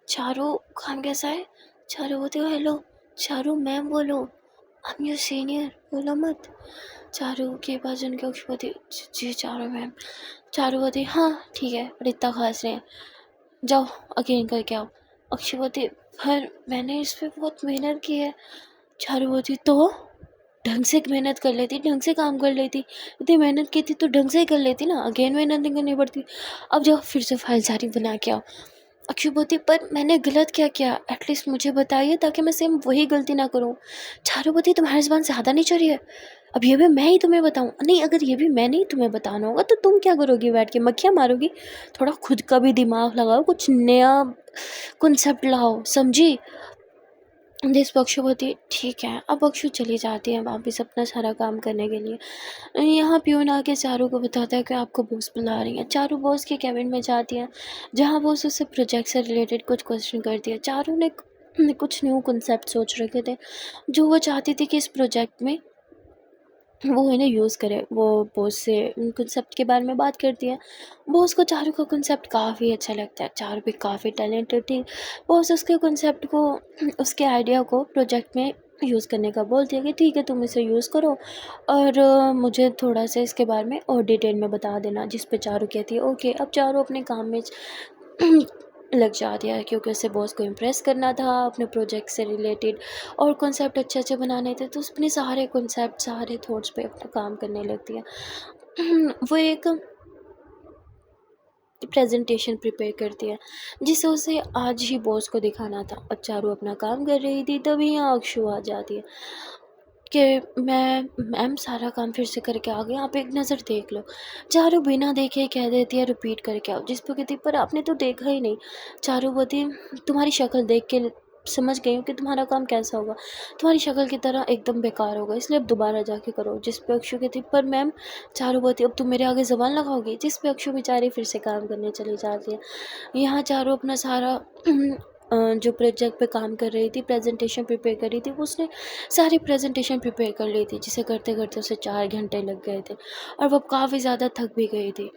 चारू काम कैसा है? चारू बोलती है हेलो चारू मैम बोलो, आई एम योर सीनियर, बोलो मत। चारू के पास उनके अक्षु बोलती जी चारू मैम। चारू बोलती हाँ ठीक है, पर इतना खास नहीं है, जाओ अगेन करके आओ। अक्षु बोलती पर मैंने इस पर बहुत मेहनत की है। चारू बोलती तो ढंग से मेहनत कर लेती, ढंग से काम कर लेती। इतनी मेहनत की थी तो ढंग से ही कर लेती ना, अगेन मेहनत नहीं करनी पड़ती। अब जाओ फिर से फाइल सारी बना के आओ। अक्षु बोलती पर मैंने गलत क्या किया, एटलीस्ट मुझे बताइए ताकि मैं सेम वही गलती ना करूँ। चारू बोलती तुम्हारी ज़ुबान ज़्यादा नहीं चढ़ी है, अब ये भी मैं ही तुम्हें बताऊँ? नहीं, अगर ये भी मैंने ही तुम्हें बताना होगा तो तुम क्या करोगी बैठ के, मक्खियाँ मारोगी? थोड़ा खुद का भी दिमाग लगाओ, कुछ नया कॉन्सेप्ट लाओ, समझी? जिस पे अक्षु बोलती ठीक है। अब अक्षु चली जाती है वापस अपना सारा काम करने के लिए। यहाँ प्यून आके चारू को बताता है कि आपको बॉस बुला रही है। चारू बॉस के कैबिन में जाती है जहाँ बॉस उससे प्रोजेक्ट से रिलेटेड कुछ क्वेश्चन करती है। चारू ने कुछ न्यू कॉन्सेप्ट सोच रखे थे जो वो चाहती थी कि इस प्रोजेक्ट में वो इन्हें यूज़ करे। वो बॉस से उन कॉन्सेप्ट के बारे में बात करती है। बॉस को चारू का कॉन्सेप्ट काफ़ी अच्छा लगता है, चारू भी काफ़ी टैलेंटेड थी। बॉस उसके कॉन्सेप्ट को, उसके आइडिया को प्रोजेक्ट में यूज़ करने का बोलती है कि ठीक है तुम इसे यूज़ करो और मुझे थोड़ा सा इसके बारे में और डिटेल में बता देना। जिस पे चारू कहती है ओके। अब चारू अपने काम में लग जाती है क्योंकि उसे बॉस को इम्प्रेस करना था अपने प्रोजेक्ट से रिलेटेड और कॉन्सेप्ट अच्छे अच्छे बनाने थे, तो अपने सारे कॉन्सेप्ट सारे थॉट्स पे अपना काम करने लगती है। वो एक प्रेजेंटेशन प्रिपेयर करती है जिसे उसे आज ही बॉस को दिखाना था और चारू अपना काम कर रही थी। तभी यहाँ अक्षु आ जाती है कि मैम सारा काम फिर से करके आ गए, आप एक नज़र देख लो। चारू बिना देखे कह देती है रिपीट करके आओ। जिस पे कहती पर आपने तो देखा ही नहीं। चारू बोलती तुम्हारी शक्ल देख के समझ गई हूँ कि तुम्हारा काम कैसा होगा, तुम्हारी शक्ल की तरह एकदम बेकार होगा, इसलिए अब दोबारा जाके करो। जिस पे अक्षु कहती पर मैम। चारू बोलती अब तुम मेरे आगे ज़बान लगाओगी। जिस पे अक्षु बेचारी फिर से काम करने चली जाती है। यहाँ चारू अपना सारा जो प्रोजेक्ट पे काम कर रही थी, प्रेजेंटेशन प्रिपेयर कर रही थी, वो उसने सारी प्रेजेंटेशन प्रिपेयर कर ली थी जिसे करते करते उसे 4 घंटे लग गए थे और वो काफ़ी ज़्यादा थक भी गई थी।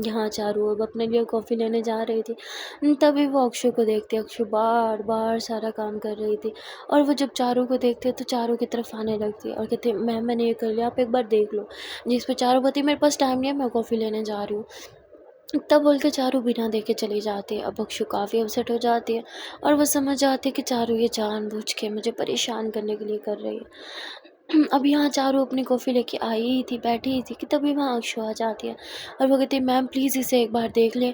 यहाँ चारू अब अपने लिए कॉफ़ी लेने जा रही थी, तभी वो अक्षु को देखती है। अक्षु बार बार सारा काम कर रही थी और वो जब चारू को देखती है तो चारू की तरफ आने लगती है और कहती है मैम मैंने ये कर लिया, आप एक बार देख लो। जिस पर चारू बोलती मेरे पास टाइम नहीं है, मैं कॉफ़ी लेने जा रही हूँ। तब बोल के चारू बिना देखे चली जाती है। अब अक्षु काफ़ी अपसेट हो जाती है और वो समझ जाती है कि चारू ये जानबूझ के मुझे परेशान करने के लिए कर रही है। अब यहाँ चारू अपनी कॉफ़ी लेके आई ही थी, बैठी ही थी कि तभी वहाँ अक्षु आ जाती है और वो कहती है मैम प्लीज़ इसे एक बार देख लें।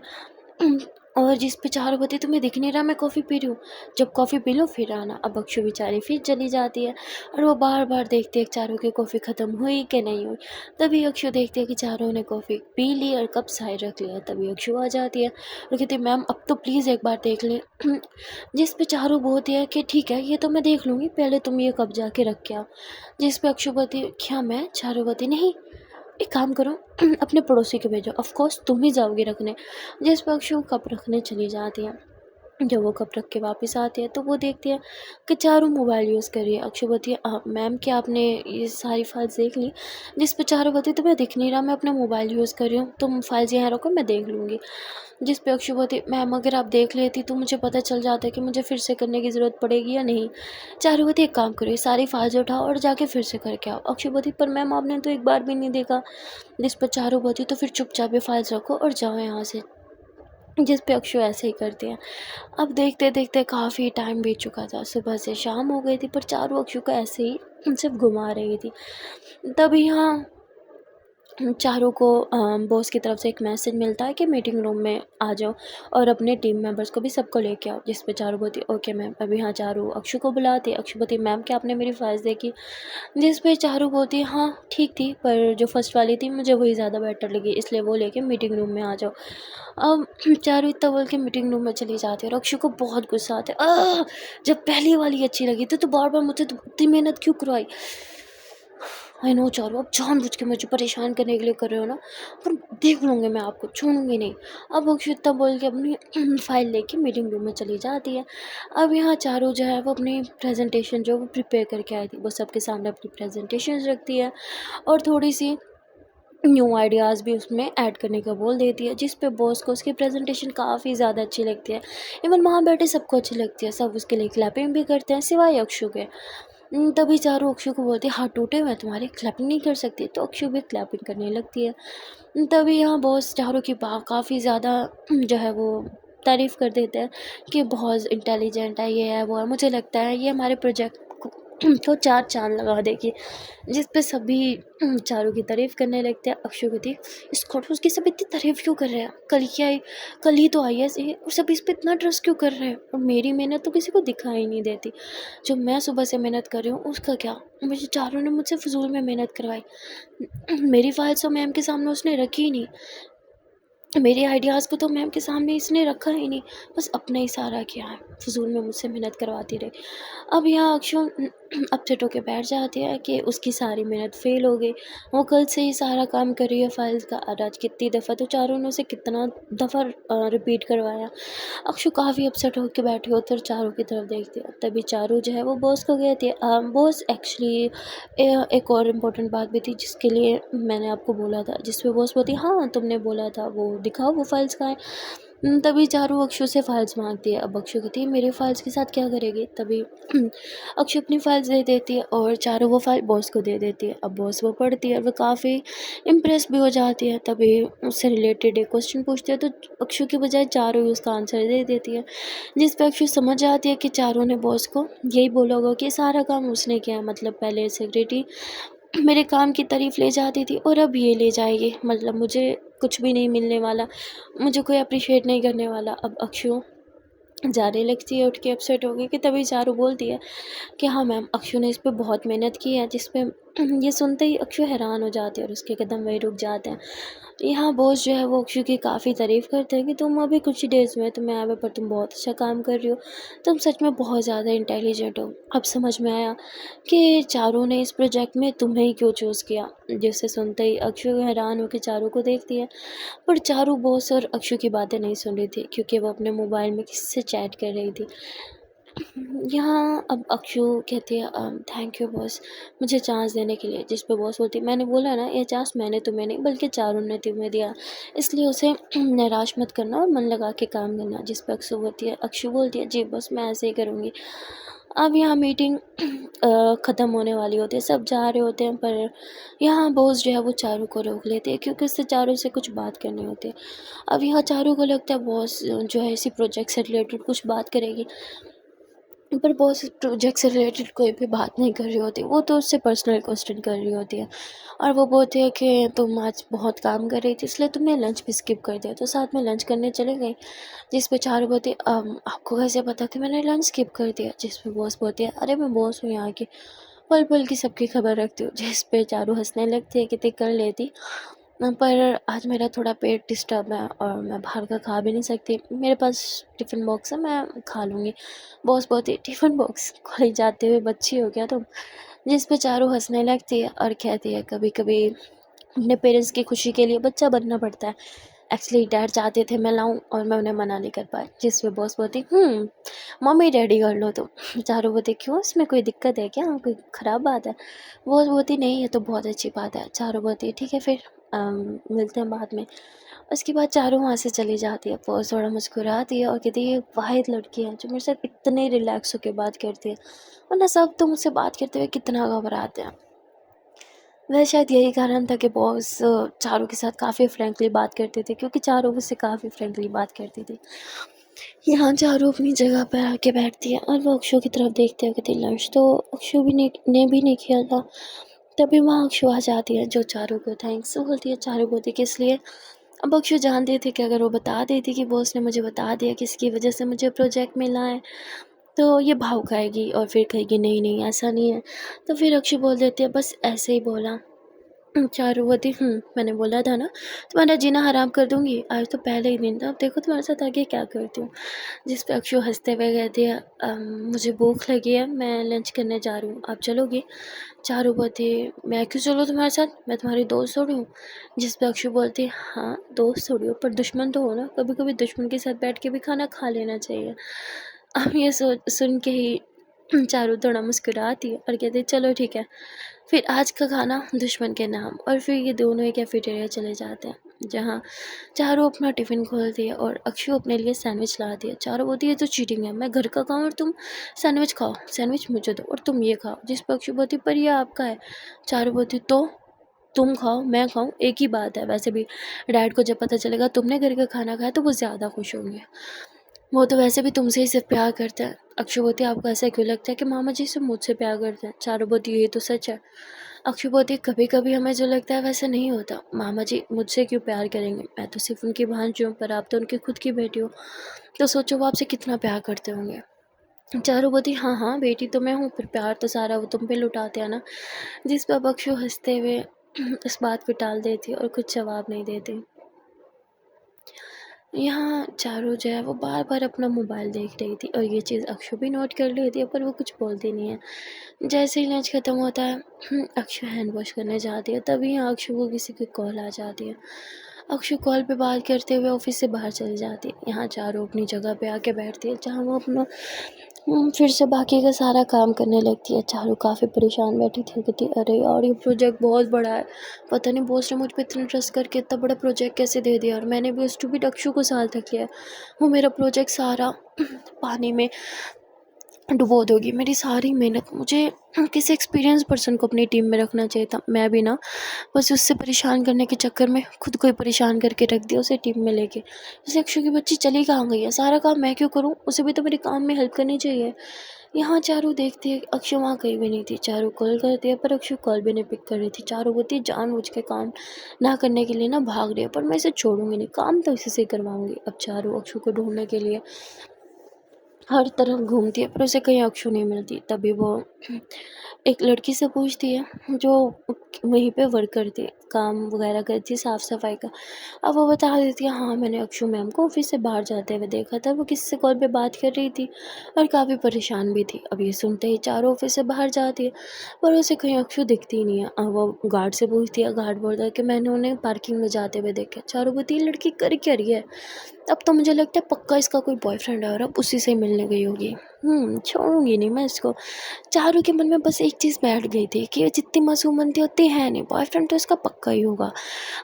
और जिस पे चारू बोलती तुम्हें दिख नहीं रहा मैं कॉफ़ी पी रही हूँ, जब कॉफ़ी पी लो फिर आना। अब अक्षु बेचारी फिर चली जाती है और वो बार बार देखती है कि चारू की कॉफ़ी ख़त्म हुई कि नहीं हुई। तभी अक्षु देखती है कि चारू ने कॉफ़ी पी ली और कप साइड रख लिया। तभी अक्षु आ जाती है और कहती है मैम अब तो प्लीज़ एक बार देख लें। जिस पे चारू बोलती है कि ठीक है ये तो मैं देख लूँगी, पहले तुम ये कप जाके रख के आओ। जिस पे अक्षु बोलती है क्या मैं? चारू बोलती नहीं, एक काम करो अपने पड़ोसी को भेजो, ऑफ कोर्स तुम ही जाओगी रखने। जिस पर अक्षु कप रखने चली जाती है। जब वो कप रख के वापस आती है तो वो देखती है कि चारू मोबाइल यूज़ कर रही है। अक्षु बोलती है मैम क्या आपने ये सारी फाइल्स देख ली? जिस पर चारू बोलती है तुम्हें दिख नहीं रहा मैं अपना मोबाइल यूज़ कर रही हूँ, तुम फाइल्स यहाँ रखो मैं देख लूँगी। जिस पे अक्षु बोलती मैम अगर आप देख लेती तो मुझे पता चल जाता कि मुझे फिर से करने की ज़रूरत पड़ेगी या नहीं। चारू बोलती एक काम करो ये सारी फाइल्स उठाओ और जाके फिर से करके आओ। अक्षु बोलती पर मैम आपने तो एक बार भी नहीं देखा। जिस पर चारू बोलती तो फिर चुपचाप ये फाइल्स रखो और जाओ यहाँ से। जिस पे अक्षु ऐसे ही करती हैं। अब देखते देखते काफ़ी टाइम बीत चुका था, सुबह से शाम हो गई थी पर चारू अक्षु को ऐसे ही सिर्फ घुमा रही थी। तभी यहाँ चारों को बॉस की तरफ से एक मैसेज मिलता है कि मीटिंग रूम में आ जाओ और अपने टीम मेंबर्स को भी सबको लेके आओ। जिस पे चारू बोलती ओके मैम। अभी यहाँ चारू अक्षु को बुलाती है। अक्षु बोलती मैम क्या आपने मेरी फाइल्स देखी? जिस पे चारू बोलती हाँ ठीक थी पर जो फर्स्ट वाली थी मुझे वही ज़्यादा बेटर लगी, इसलिए वो लेके मीटिंग रूम में आ जाओ। अब चारू इतना बोल के मीटिंग रूम में चली जाती है और अक्षु को बहुत गुस्सा आता है। जब पहली वाली अच्छी लगी थी तो बार बार मुझे तो इतनी मेहनत क्यों करवाई? आई नो चारू आप जानबूझ के मुझे परेशान करने के लिए कर रहे हो ना, पर देख लूँगी मैं आपको छोड़ूंगी नहीं। अब अक्षु इतना बोल के अपनी फाइल लेके मीटिंग रूम में चली जाती है। अब यहाँ चारू जो है वो अपनी प्रेजेंटेशन जो वो प्रिपेयर करके आई थी वो सबके सामने अपनी प्रेजेंटेशन रखती है और थोड़ी सी न्यू आइडियाज़ भी उसमें ऐड करने का बोल देती है। जिस पे बॉस को उसकी प्रेजेंटेशन काफ़ी ज़्यादा अच्छी लगती है। इवन वहाँ बैठे सबको अच्छी लगती है, सब उसके लिए क्लैपिंग भी करते हैं सिवाय अक्षु के। तभी चारू अक्षु को बोलती है हाथ टूटे हुए तुम्हारे, क्लैपिंग नहीं कर सकती? तो अक्षु भी क्लैपिंग करने लगती है। तभी यहाँ बॉस चारू की काफ़ी ज़्यादा जो है वो तारीफ़ कर देते हैं कि बहुत इंटेलिजेंट है, ये है वो है, मुझे लगता है ये हमारे प्रोजेक्ट तो चार चाँद लगा देगी, जिस पे सभी चारों की तारीफ़ करने लगते हैं। अक्षु कहती है, इस खड़ूस की सब इतनी तारीफ़ क्यों कर रहे हैं? कल ही आई, कल ही तो आई है ये, और सब इस पे इतना ट्रस्ट क्यों कर रहे हैं? और मेरी मेहनत तो किसी को दिखाई नहीं देती। जो मैं सुबह से मेहनत कर रही हूँ उसका क्या? मुझे चारों ने मुझसे फ़िज़ूल में मेहनत करवाई। मेरी फाइल्स तो मैम के सामने उसने रखी ही नहीं। मेरे आइडियाज़ को तो मैम के सामने इसने रखा ही नहीं, बस अपना ही सारा किया है, फ़िज़ूल में मुझसे मेहनत करवाती रही। अब यहाँ अक्षु अपसेट होके बैठ जाती है कि उसकी सारी मेहनत फ़ेल हो गई। वो कल से ही सारा काम कर रही है फाइल्स का, और आज कितनी दफ़ा, तो चारों ने उसे कितना दफ़ा रिपीट करवाया। अक्षु काफ़ी अपसेट होके बैठी होती है और चारों की तरफ देखती है। तभी चारू जो है वो बॉस को कहती है, बॉस एक्चुअली एक और इम्पोर्टेंट बात भी थी जिसके लिए मैंने आपको बोला था। जिस पे बॉस बोलती है, हाँ तुमने बोला था, वो दिखाओ वो फाइल्स कहाँ हैं। तभी चारू अक्षु से फाइल्स मांगती है। अब अक्षु कहती है, मेरे फाइल्स के साथ क्या करेगी? तभी अक्षु अपनी फाइल्स दे देती है और चारू वो फाइल बॉस को दे देती है। अब बॉस वो पढ़ती है, वो काफ़ी इम्प्रेस भी हो जाती है। तभी उससे रिलेटेड एक क्वेश्चन पूछती है, तो अक्षु की बजाय चारू ही उसका आंसर दे देती है, जिस पे अक्षु समझ जाती है कि चारू ने बॉस को यही बोला होगा कि सारा काम उसने किया, मतलब पहले सेक्रेटरी मेरे काम की तारीफ़ ले जाती थी और अब ये ले जाएगी, मतलब मुझे कुछ भी नहीं मिलने वाला, मुझे कोई अप्रिशिएट नहीं करने वाला। अब अक्षु जाने लगती है उठ के अपसेट हो गई कि तभी चारू बोलती है कि हाँ मैम, अक्षु ने इस पे बहुत मेहनत की है, जिस पे ये सुनते ही अक्षु हैरान हो जाती है और उसके कदम वहीं रुक जाते हैं। यहाँ बॉस जो है वो अक्षु की काफ़ी तारीफ़ करते हैं कि तुम अभी कुछ ही डेज़ में तुम्हें आया हुआ, पर तुम बहुत अच्छा काम कर रही हो, तुम सच में बहुत ज़्यादा इंटेलिजेंट हो। अब समझ में आया कि चारू ने इस प्रोजेक्ट में तुम्हें ही क्यों चूज़ किया। जिसे सुनते ही अक्षु हैरान होकर चारू को देखती है, पर चारू बॉस और अक्षु की बातें नहीं सुन रही थी क्योंकि वो अपने मोबाइल में किसी से चैट कर रही थी। यहाँ अब अक्षु कहती है, थैंक यू बॉस, मुझे चांस देने के लिए। जिस पे बॉस बोलती है, मैंने बोला ना, ये चांस मैंने तुम्हें नहीं बल्कि चारू ने तुम्हें दिया, इसलिए उसे निराश मत करना और मन लगा के काम करना। जिस पे अक्षु बोलती है, जी बॉस, मैं ऐसे ही करूँगी। अब यहाँ मीटिंग ख़त्म होने वाली होती है, सब जा रहे होते हैं, पर यहाँ बॉस जो है वो चारू को रोक लेते हैं क्योंकि उससे चारू से कुछ बात करनी होती है। अब यहाँ चारू को लगता है बॉस जो है इसी प्रोजेक्ट से रिलेटेड कुछ बात करेगी, पर बॉस इस प्रोजेक्ट से रिलेटेड कोई भी बात नहीं कर रही होती, वो तो उससे पर्सनल क्वेश्चन कर रही होती है। और वो बोलती है कि तुम आज बहुत काम कर रही थी इसलिए तुमने लंच भी स्किप कर दिया, तो साथ में लंच करने चले गए। जिस पे चारू बोलती है, आपको कैसे पता कि मैंने लंच स्किप कर दिया? जिस पे बॉस बोलती है, अरे मैं बॉस हूँ यहाँ की, पल पल की सबकी खबर रखती हूँ। जिस पे चारू हंसने लगती है कि ते कर लेती, पर आज मेरा थोड़ा पेट डिस्टर्ब है और मैं बाहर का खा भी नहीं सकती, मेरे पास टिफ़िन बॉक्स है, मैं खा लूँगी। बॉस बोलती है, टिफ़िन बॉक्स? कॉलेज जाते हुए बच्ची हो क्या तुम? जिस पे चारू हंसने लगती है और कहती है, कभी कभी अपने पेरेंट्स की खुशी के लिए बच्चा बनना पड़ता है। एक्चुअली डैड चाहते थे मैं लाऊं और मैं उन्हें मना नहीं कर पाई। जिस पे बॉस बोलती, मम्मी डैडी कर लो तुम। चारू बोलती, क्यों, इसमें कोई दिक्कत है क्या, कोई ख़राब बात है? बॉस बोलती, नहीं ये तो बहुत अच्छी बात है। चारू बोलती, ठीक है फिर मिलते हैं बाद में। उसके बाद चारू वहाँ से चली जाती है। बॉस थोड़ा मुस्कुराती है और कहती है, ये वाहिद लड़की है जो मेरे साथ इतने रिलैक्स होकर बात करती है, वरना सब तो मुझसे बात करते हुए कितना घबराते हैं। वह शायद यही कारण था कि बॉस चारू के साथ काफ़ी फ्रेंकली बात करते थे, क्योंकि चारू उससे काफ़ी फ्रेंकली बात करती थी। यहाँ चारू अपनी जगह पर आके बैठती है और वो अक्षु की तरफ देखते हुए कहती, लंच तो अक्षु ने भी नहीं किया था। तभी वहाँ अक्षु आ जाती है जो चारू को थैंक्स बोलती है। चारू बोलती, किस लिए? अब अक्षु जानती थी कि अगर वो बता देती कि बॉस ने मुझे बता दिया किसकी वजह से मुझे प्रोजेक्ट मिला है, तो ये भाव खाएगी और फिर कहेगी नहीं नहीं ऐसा नहीं है। तो फिर अक्षु बोल देती है, बस ऐसे ही बोला। चारू बोलती, मैंने बोला था ना तुम्हारा जीना हराम कर दूंगी, आज तो पहले ही दिन था, अब देखो तुम्हारे साथ आगे क्या करती हूँ। जिस पे अक्षु हंसते हुए कहती है, मुझे भूख लगी है, मैं लंच करने जा रही हूँ, आप चलोगी? चारू बोलती, मैं क्यों चलूँ तुम्हारे साथ, मैं तुम्हारी दोस्त थोड़ी हूँ। जिस पे अक्षु बोलती, हाँ दोस्त थोड़ी हो पर दुश्मन तो हो ना, कभी कभी दुश्मन के साथ बैठ के भी खाना खा लेना चाहिए। अब ये सुन के ही चारू थोड़ा मुस्कुराती है और कहती है, चलो ठीक है, फिर आज का खाना दुश्मन के नाम। और फिर ये दोनों ही कैफेटेरिया चले जाते हैं, जहाँ चारू अपना टिफ़िन खोलती है और अक्षु अपने लिए सैंडविच लाती है। चारू बोलती है, ये तो चीटिंग है, मैं घर का खाऊँ और तुम सैंडविच खाओ, सैंडविच मुझे दो और तुम ये खाओ। जिस पर अक्षु बोलती, पर ये आपका है। चारू बोलती, तो तुम खाओ मैं खाऊं एक ही बात है, वैसे भी डैड को जब पता चलेगा तुमने घर का खाना खाया तो वो ज़्यादा खुश होंगे, वो तो वैसे भी तुमसे ही सिर्फ प्यार करता है। अक्षु बोलती है आपको ऐसा क्यों लगता है कि मामा जी सिर्फ मुझसे प्यार करते हैं? चारू बोलती है ये तो सच है। अक्षु बोलती है कभी कभी हमें जो लगता है वैसा नहीं होता। मामा जी मुझसे क्यों प्यार करेंगे, मैं तो सिर्फ उनकी भांजी हूँ, पर आप तो उनकी खुद की बेटी हो, तो सोचो वो आपसे कितना प्यार करते होंगे। चारू बोलती हाँ हाँ बेटी तो मैं हूँ, पर प्यार तो सारा वो तुम पे लुटाते हैं ना। जिस पर अब अक्षु हंसते हुए इस बात को टाल देती और कुछ जवाब नहीं देती। यहाँ चारू जो है वो बार बार अपना मोबाइल देख रही थी और ये चीज़ अक्षु भी नोट कर लेती है, पर वो कुछ बोलती नहीं है। जैसे ही लंच खत्म होता है अक्षु हैंड वॉश करने जाती है, तभी यहाँ अक्षु को किसी की कॉल आ जाती है। अक्षु कॉल पे बात करते हुए ऑफिस से बाहर चली जाती है। यहाँ चारू अपनी जगह पे आके बैठती है जहाँ वो अपना फिर से बाकी का सारा काम करने लगती है। चारू काफ़ी परेशान बैठी थी, कहती अरे यार ये प्रोजेक्ट बहुत बड़ा है, पता नहीं बॉस ने मुझ पर इतना ट्रस्ट करके इतना बड़ा प्रोजेक्ट कैसे दे दिया, और मैंने भी उस भी अक्षु को साथ तक लिया, वो मेरा प्रोजेक्ट सारा पानी में डुबो दोगी, मेरी सारी मेहनत। मुझे किसी एक्सपीरियंस पर्सन को अपनी टीम में रखना चाहिए था, मैं भी ना बस उससे परेशान करने के चक्कर में खुद को ही परेशान करके रख दिया उसे टीम में लेके। उसे अक्षु की बच्ची चली कहाँ गई है, सारा काम मैं क्यों करूँ, उसे भी तो मेरे काम में हेल्प करनी चाहिए। यहाँ चारू देखती है अक्षु वहाँ कहीं भी नहीं थी। चारू कॉल करती है पर अक्षु कॉल भी नहीं पिक कर रही थी। चारू बोलती है जानबूझ के काम ना करने के लिए ना भाग रही है, पर मैं इसे छोड़ूंगी नहीं, काम तो इसी से करवाऊंगी। अब चारू अक्षु को ढूंढने के लिए हर तरफ घूमती है पर उसे कहीं अक्षु नहीं मिलती। तभी वो एक लड़की से पूछती है जो वहीं पे वर्क करती है, काम वगैरह करती है, साफ़ सफाई का। अब वो बता देती है हाँ मैंने अक्षु मैम को ऑफिस से बाहर जाते हुए देखा था, वो किसी से कॉल पे बात कर रही थी और काफ़ी परेशान भी थी। अब ये सुनते ही चारों ऑफिस से बाहर जाती है पर उसे कहीं अक्षु दिखती ही नहीं है। अब वो गार्ड से पूछती है, गार्ड बोलता है कि मैंने उन्हें पार्किंग में जाते हुए देखा। चारों बोलती है लड़की कर क्या रही है, अब तो मुझे लगता है पक्का इसका कोई बॉयफ्रेंड है और अब उसी से मिलने गई होगी। छोड़ूंगी नहीं मैं इसको। चारू के मन में बस एक चीज़ बैठ गई थी कि जितनी मासूम बनती होती है नहीं, बॉयफ्रेंड तो इसका पक्का ही होगा।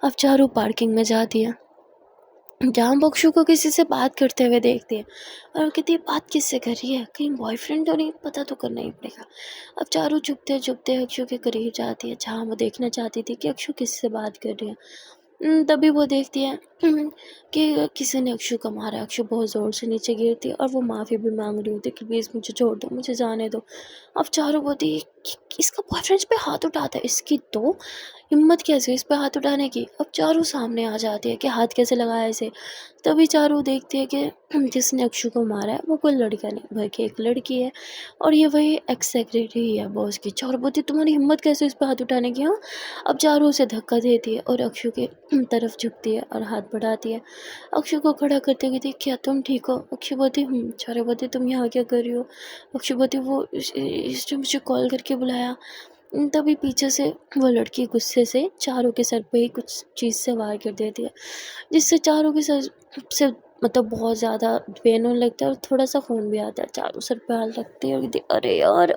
अब चारू पार्किंग में जाती है जहाँ बख्शू को किसी से बात करते हुए देखती है और कहती है बात किससे कर रही है, कहीं बॉयफ्रेंड तो नहीं, पता तो करना ही पड़ेगा। अब चारू चुपते चुपते अक्षु के करीब जाती है जहाँ वो देखना चाहती थी कि अक्षु किससे बात कर रही है। तभी वो देखती है कि किसी ने अक्षु को मारा। अक्षु बहुत ज़ोर से नीचे गिरती है और वो माफ़ी भी मांग रही होती है कि प्लीज़ मुझे छोड़ दो, मुझे जाने दो। अब चारू बोलती है कि इसका बॉयफ्रेंड पे हाथ उठाता है, इसकी तो हिम्मत कैसे हुई इस पे हाथ उठाने की। अब चारू सामने आ जाती है कि हाथ कैसे लगाया इसे। तभी चारू देखती है कि जिसने अक्षु को मारा है वो कोई लड़का नहीं बल्कि एक लड़की है और ये वही एक्स सेक्रेटरी है बॉस की। चारू बोलती तुम्हारी हिम्मत कैसे इस पे हाथ उठाने की। हाँ, अब चारू उसे धक्का देती है और अक्षु के तरफ झुकती है और हाथ बढ़ाती है। अक्षु को खड़ा करते हुए कहती क्या तुम ठीक हो। अक्षु बोलती चारू बोलती तुम यहाँ क्या कर रही हो। अक्षु बोलती वो इसने मुझे कॉल करके बुलाया। तभी पीछे से वो लड़की गुस्से से चारू के सर पे ही कुछ चीज़ से वार कर देती है जिससे चारू के सर से मतलब बहुत ज़्यादा पेन होने लगता है और थोड़ा सा खून भी आता है। चारू सर पे हाथ रखती है और कहती अरे यार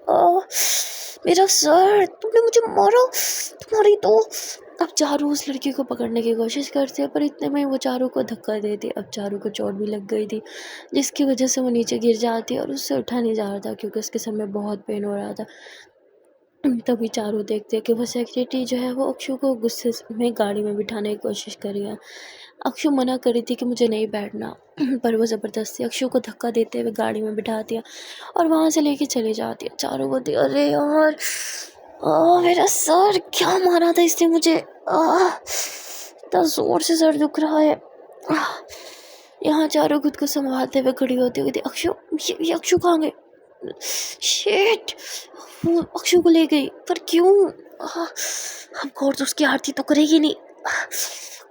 मेरा सर, तुमने मुझे मारा, तुम्हारी तो। अब चारू उस लड़की को पकड़ने की कोशिश करती है पर इतने में वो चारू को धक्का देती है। अब चारू को चोट भी लग गई थी जिसकी वजह से वो नीचे गिर जाती है और उससे उठा नहीं जा रहा था क्योंकि उसके सर में बहुत पेन हो रहा था। तभी चारू देखते हैं कि वो सेक्रेटरी जो है वो अक्षु को गुस्से में गाड़ी में बिठाने की कोशिश कर रही है। अक्षु मना कर रही थी कि मुझे नहीं बैठना पर वो ज़बरदस्ती अक्षु को धक्का देते हुए गाड़ी में बिठा दिया और वहाँ से लेके चली जाती है। चारू बोलती अरे यार मेरा सर, क्या मारा था इसने मुझे, इतना ज़ोर से सर दुख रहा है। यहाँ चारू खुद को संभालते हुए खड़ी होती हुई थी। अक्षु, ये अक्षु कहाँ गए, शिट, वो अक्षु को ले गई, पर क्यों। अब गौर तो उसकी आरती तो करेगी नहीं,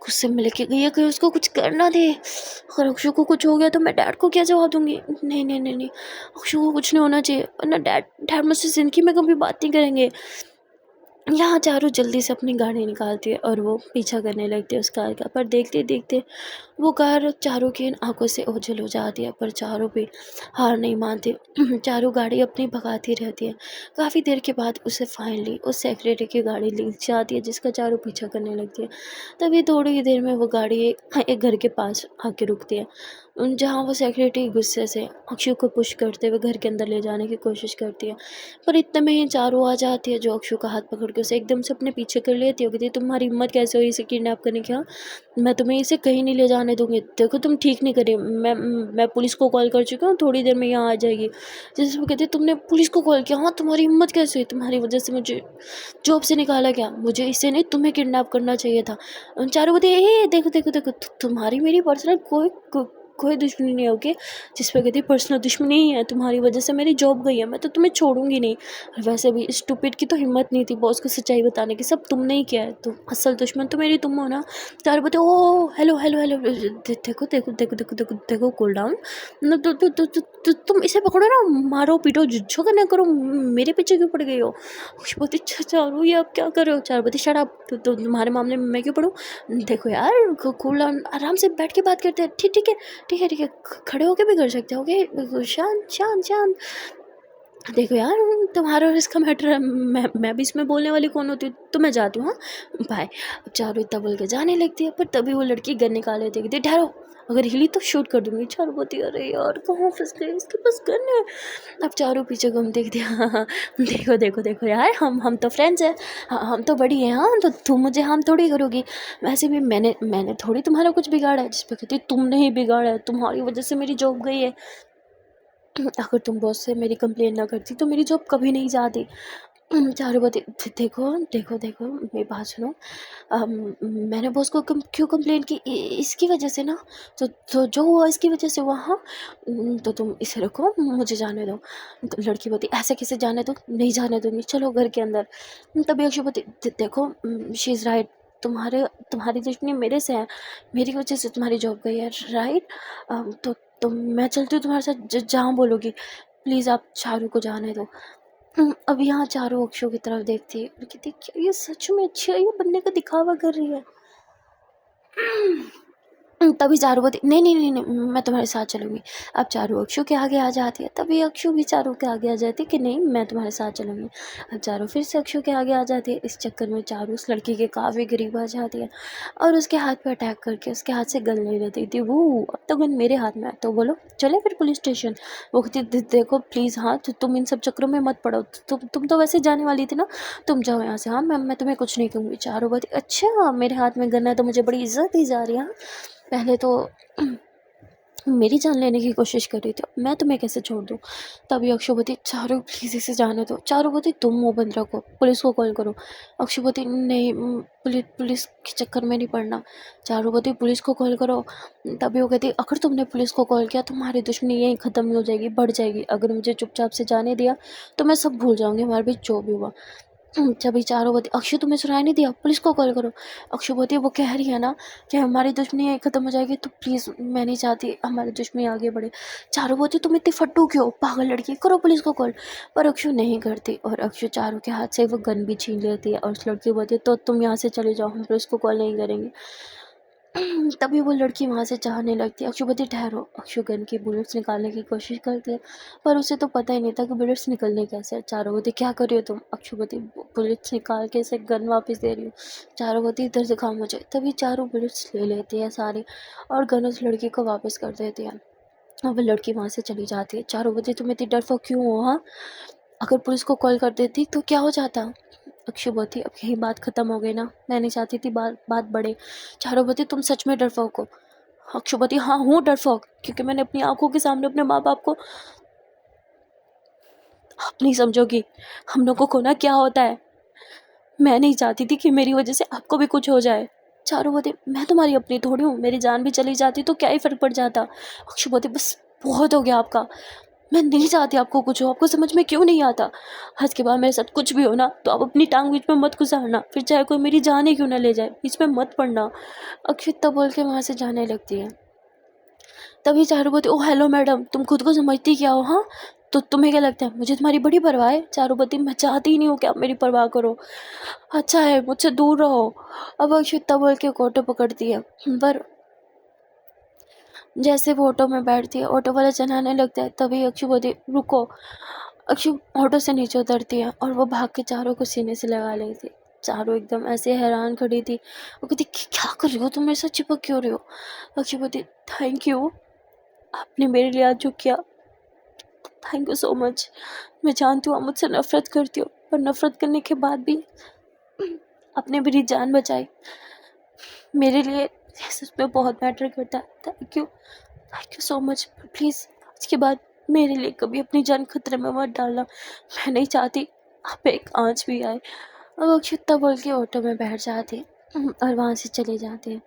गुस्से में लेके गई है कहीं उसको कुछ करना दे। अगर अक्षु को कुछ हो गया तो मैं डैड को क्या जवाब दूंगी। नहीं नहीं नहीं नहीं, अक्षु को कुछ नहीं होना चाहिए वरना डैड मुझसे जिंदगी में कभी बात नहीं करेंगे। यहाँ चारू जल्दी से अपनी गाड़ी निकालती है और वो पीछा करने लगती है उस कार का, पर देखते देखते वो कार चारू की आंखों से ओझल हो जाती है पर चारू भी हार नहीं मानती। चारू गाड़ी अपनी भगाती रहती है। काफ़ी देर के बाद उसे फाइनली उस सेक्रेटरी की गाड़ी ले जाती है जिसका चारू पीछा करने लगती है। तभी थोड़ी ही देर में वो गाड़ी एक घर के पास आके रुकती है। जहाँ वो सेक्रेटरी गुस्से से अक्षु को पुश करते हुए घर के अंदर ले जाने की कोशिश करती है, पर इतने में ही चारू आ जाती है, जो अक्षु का हाथ पकड़ के उसे एकदम से अपने पीछे कर लेती है। कहती है, तुम्हारी हिम्मत कैसे हुई इसे किडनैप करने की? हाँ, मैं तुम्हें इसे कहीं नहीं ले जाने दूंगी। देखो तुम ठीक नहीं करी, मैं पुलिस को कॉल कर चुकी हूँ, थोड़ी देर में यहाँ आ जाएगी। जैसे वो कहती है, तुमने पुलिस को कॉल किया? हाँ, तुम्हारी हिम्मत कैसे हुई? तुम्हारी वजह से मुझे जॉब से निकाला गया, मुझे इसे नहीं तुम्हें किडनैप करना चाहिए था। चारू बोलती है, देखो देखो देखो, तुम्हारी मेरी पर्सनल कोई दुश्मनी नहीं होगी। जिस पे कहती पर्सनल दुश्मनी ही है, तुम्हारी वजह से मेरी जॉब गई है, मैं तो तुम्हें छोड़ूंगी नहीं। और वैसे भी स्टूपिड की तो हिम्मत नहीं थी बॉस को सच्चाई बताने की, सब तुमने ही किया है, तुम असल दुश्मन तो मेरी तुम हो ना। चारू बोलते, ओ हेलो हेलो हेलो, देखो देखो देखो देखो देखो देखो, कूल डाउन। तुम इसे पकड़ो ना, मारो पीटो, झगड़ा ना करो, मेरे पीछे क्यों पड़ गई हो? खुशबूती, चारू ये आप क्या कर रहे हो? चारुपति शट अप, तो तुम्हारे मामले में मैं क्यों पढ़ूँ? देखो यार, कूल डाउन, आराम से बैठ के बात करते हैं। ठीक ठीक है ठीक है ठीक है, खड़े होके भी कर सकते हो, ओके, शांत शांत शांत। देखो यार, तुम्हारा और इसका मैटर है, मैं भी इसमें बोलने वाली कौन होती हूँ? तो मैं जाती हूँ, हाँ बाय। अब चारू इतना बोल के जाने लगती है, पर तभी वो लड़की गन निकाले देखती, ठहरो, अगर हिली तो शूट कर दूंगी। चारू बोलती, अरे यार कहाँ फंस गए, इसके पास गन है। अब चारू पीछे घूम देखती, हाँ हाँ, देखो देखो देखो यार, हम तो फ्रेंड्स हैं, हाँ हम तो बड़ी हैं, हाँ तो तुम मुझे हार्म थोड़ी करोगी। वैसे भी मैंने थोड़ी तुम्हारा कुछ बिगाड़ा है। जिस पे कहती, तुमने ही बिगाड़ा है, तुम्हारी वजह से मेरी जॉब गई है। अगर तुम बॉस से मेरी कंप्लेन ना करती तो मेरी जॉब कभी नहीं जाती। चारू बोलती, देखो देखो देखो, मेरी बात सुनो। मैंने बॉस को क्यों कंप्लेन की? इसकी वजह से ना, तो जो हुआ इसकी वजह से हुआ। हाँ, तो तुम इसे रखो, मुझे जाने दो। तो लड़की बोलती, ऐसे कैसे जाने दो? नहीं जाने दूंगी, चलो घर के अंदर। तभी अक्षय बोलती, देखो शी इज़ राइट, तुम्हारी दुश्मनी मेरे से है, मेरी वजह से तुम्हारी जॉब गई है, राइट। तो मैं चलती हूँ तुम्हारे साथ, जहाँ बोलोगी। प्लीज़ आप चारू को जाने दो। अब यहाँ चारों अक्षयों की तरफ देखती है और कहती, क्या ये सच में अच्छी है? ये बनने का दिखावा कर रही है। तभी चारू बोलती, नहीं नहीं नहीं नहीं, मैं तुम्हारे साथ चलूंगी। अब चारू अक्षु के आगे आ जाती है, तभी अक्षु भी चारू के आगे आ जाती है कि नहीं, मैं तुम्हारे साथ चलूंगी। अब चारू फिर से अक्षु के आगे आ जाती है। इस चक्कर में चारू उस लड़की के काफ़ी करीब आ जाती है और उसके हाथ पे अटैक करके उसके हाथ से गन ले लेती थी। वो अब तो गन मेरे हाथ में है, तो बोलो चले फिर पुलिस स्टेशन। वो कहती, देखो प्लीज़, हाँ तुम इन सब चक्करों में मत पड़ो, तुम तो वैसे जाने वाली थी ना, तुम जाओ यहाँ से। हाँ मैं तुम्हें कुछ नहीं कहूँगी। चारू बोलती, अच्छा मेरे हाथ में गन है तो मुझे बड़ी इज्जत दी जा रही है? हाँ? पहले तो मेरी जान लेने की कोशिश कर रही थी, मैं तुम्हें कैसे छोड़ दूँ? तभी अक्षुपति, चारू प्लीज़ इसे जाने दो। चारू बोलती, तुम मुँह बंद रखो, पुलिस को कॉल करो। अक्षुपति, नहीं, पुलिस के चक्कर में नहीं पड़ना। चारू बोलती, पुलिस को कॉल करो। तभी वो कहती, अगर तुमने पुलिस को कॉल किया तो तुम्हारी दुश्मनी यहीं ख़त्म हो जाएगी, बढ़ जाएगी। अगर मुझे चुपचाप से जाने दिया तो मैं सब भूल जाऊँगी, हमारे बीच जो भी हुआ। जब चारों बोलती, अक्षु तुम्हें सुनाई नहीं दिया, पुलिस को कॉल करो। अक्षु बोलती, वो कह रही है ना कि हमारी दुश्मनी यहीं ख़त्म हो जाएगी, तो प्लीज़ मैं नहीं चाहती हमारी दुश्मनी आगे बढ़े। चारों बोलती, तुम इतनी फट्टू क्यों, पागल लड़की, करो पुलिस को कॉल। पर अक्षु नहीं करती और अक्षु चारों के हाथ से वो गन भी छीन लेती है और उस लड़की बोलती है, तो तुम यहाँ से चले जाओ, हम पुलिस को कॉल नहीं करेंगे। तभी वो लड़की वहाँ से जाने लगती है। अक्षु बोलती, ठहरो। अक्षु गन की बुलेट्स निकालने की कोशिश करती है, पर उसे तो पता ही नहीं था कि बुलेट्स निकलने कैसे। चारों बोलती, क्या कर रही हो तुम? अक्षु बोलती, बुलेट्स निकाल के इसे गन वापस दे रही हूँ। चारों बोलती, इधर दिखाओ मुझे। तभी चारों बुलेट्स ले लेती है सारी और गन उस लड़की को वापस कर देती है और वो लड़की वहाँ से चली जाती है। चारों बोलती, तुम इतनी डरपोक क्यों हो? हाँ, अगर पुलिस को कॉल कर देती तो क्या हो जाता? अक्षु बोलती, अब यही बात ख़त्म हो गई ना, मैं नहीं चाहती थी बात बढ़े। चारों बोलती, तुम सच में डरपोक हो? अक्षु बोलती, हाँ हूँ डरपोक, क्योंकि मैंने अपनी आंखों के सामने अपने माँ बाप को, आप नहीं समझोगी हम लोगों को ना क्या होता है। मैं नहीं चाहती थी कि मेरी वजह से आपको भी कुछ हो जाए। चारों बोलती, मैं तुम्हारी अपनी थोड़ी हूँ, मेरी जान भी चली जाती तो क्या ही फ़र्क पड़ जाता। अक्षु बोलती, बस बहुत हो गया आपका, मैं नहीं चाहती आपको कुछ हो, आपको समझ में क्यों नहीं आता? आज के बाद मेरे साथ कुछ भी हो ना तो आप अपनी टांग बीच में मत घुसाना, फिर चाहे कोई मेरी जान ही क्यों ना ले जाए, बीच में मत पड़ना। अक्षिता बोल के वहाँ से जाने लगती है। तभी चारू बोलती, ओ हेलो मैडम, तुम खुद को समझती क्या हो? हाँ, तो तुम्हें क्या लगता है मुझे तुम्हारी बड़ी परवाह है? चारू बोलती, मैं चाहती ही नहीं हूँ कि आप मेरी परवाह करो, अच्छा है मुझसे दूर रहो। अब अक्षिता बोल के ऑटो पकड़ती है, पर जैसे वो ऑटो में बैठती है ऑटो वाला चलाने लगता है, तभी अक्षु बोलती, रुको। अक्षु ऑटो से नीचे उतरती है और वो भाग के चारों को सीने से लगा लेती। चारों एकदम ऐसे हैरान खड़ी थी, वो कहती, क्या कर रही हो तुम, मेरे साथ चिपक क्यों रही हो? अक्षु बोलती, थैंक यू आपने मेरे लिए आज जो किया, थैंक यू सो मच। मैं जानती हूँ आप मुझसे नफ़रत करती हो, पर नफ़रत करने के बाद भी आपने मेरी जान बचाई। मेरे लिए ये सच में बहुत मैटर करता है। Thank you so much. Please आज के बाद मेरे लिए कभी अपनी जान खतरे में मत डालना। मैं नहीं चाहती आप पे एक आँच भी आए। अब अक्षिता बोल के ऑटो में बैठ जाती है और वहाँ से चले जाते हैं।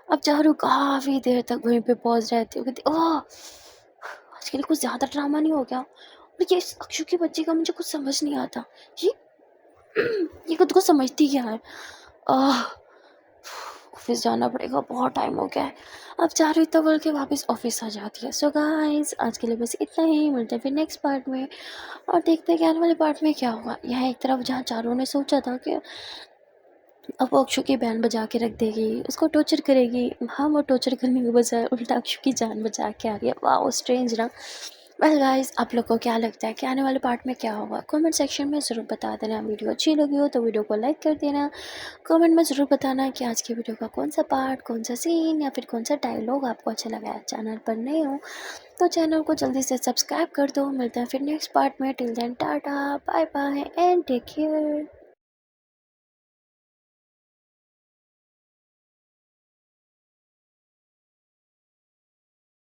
अब चारू काफ़ी देर तक वहीं पे पहुँच रहती है। कहती ओह, आज के लिए कुछ ज़्यादा ड्रामा नहीं हो गया? और ये इस अक्षु की बच्ची का मुझे कुछ समझ नहीं आता। ये ये खुद को समझती क्या है? आह, ऑफिस जाना पड़ेगा, बहुत टाइम हो गया है। अब चारू इतना बोल के वापस ऑफिस आ जाती है। सो गाइस, आज के लिए बस इतना ही। मिलते हैं फिर नेक्स्ट पार्ट में और देखते हैं कि आने वाले पार्ट में क्या होगा। यहाँ एक तरफ जहाँ चारू ने सोचा था कि अब वो अक्षु की बैंड बजा के रख देगी, उसको टॉर्चर करेगी। हाँ, वो टॉर्चर करने के बजाय उल्टा अक्षु की जान बचा के आ रही है। वाह, स्ट्रेंज ना। वेल गाइस, आप लोग को क्या लगता है कि आने वाले पार्ट में क्या होगा? कमेंट सेक्शन में ज़रूर बता देना। वीडियो अच्छी लगी हो तो वीडियो को लाइक कर देना। कमेंट में ज़रूर बताना कि आज की वीडियो का कौन सा पार्ट, कौन सा सीन या फिर कौन सा डायलॉग आपको अच्छा लगा है। चैनल पर नए हो तो चैनल को जल्दी से सब्सक्राइब कर दो। मिलते हैं फिर नेक्स्ट पार्ट में। Till then tata, bye bye and take care.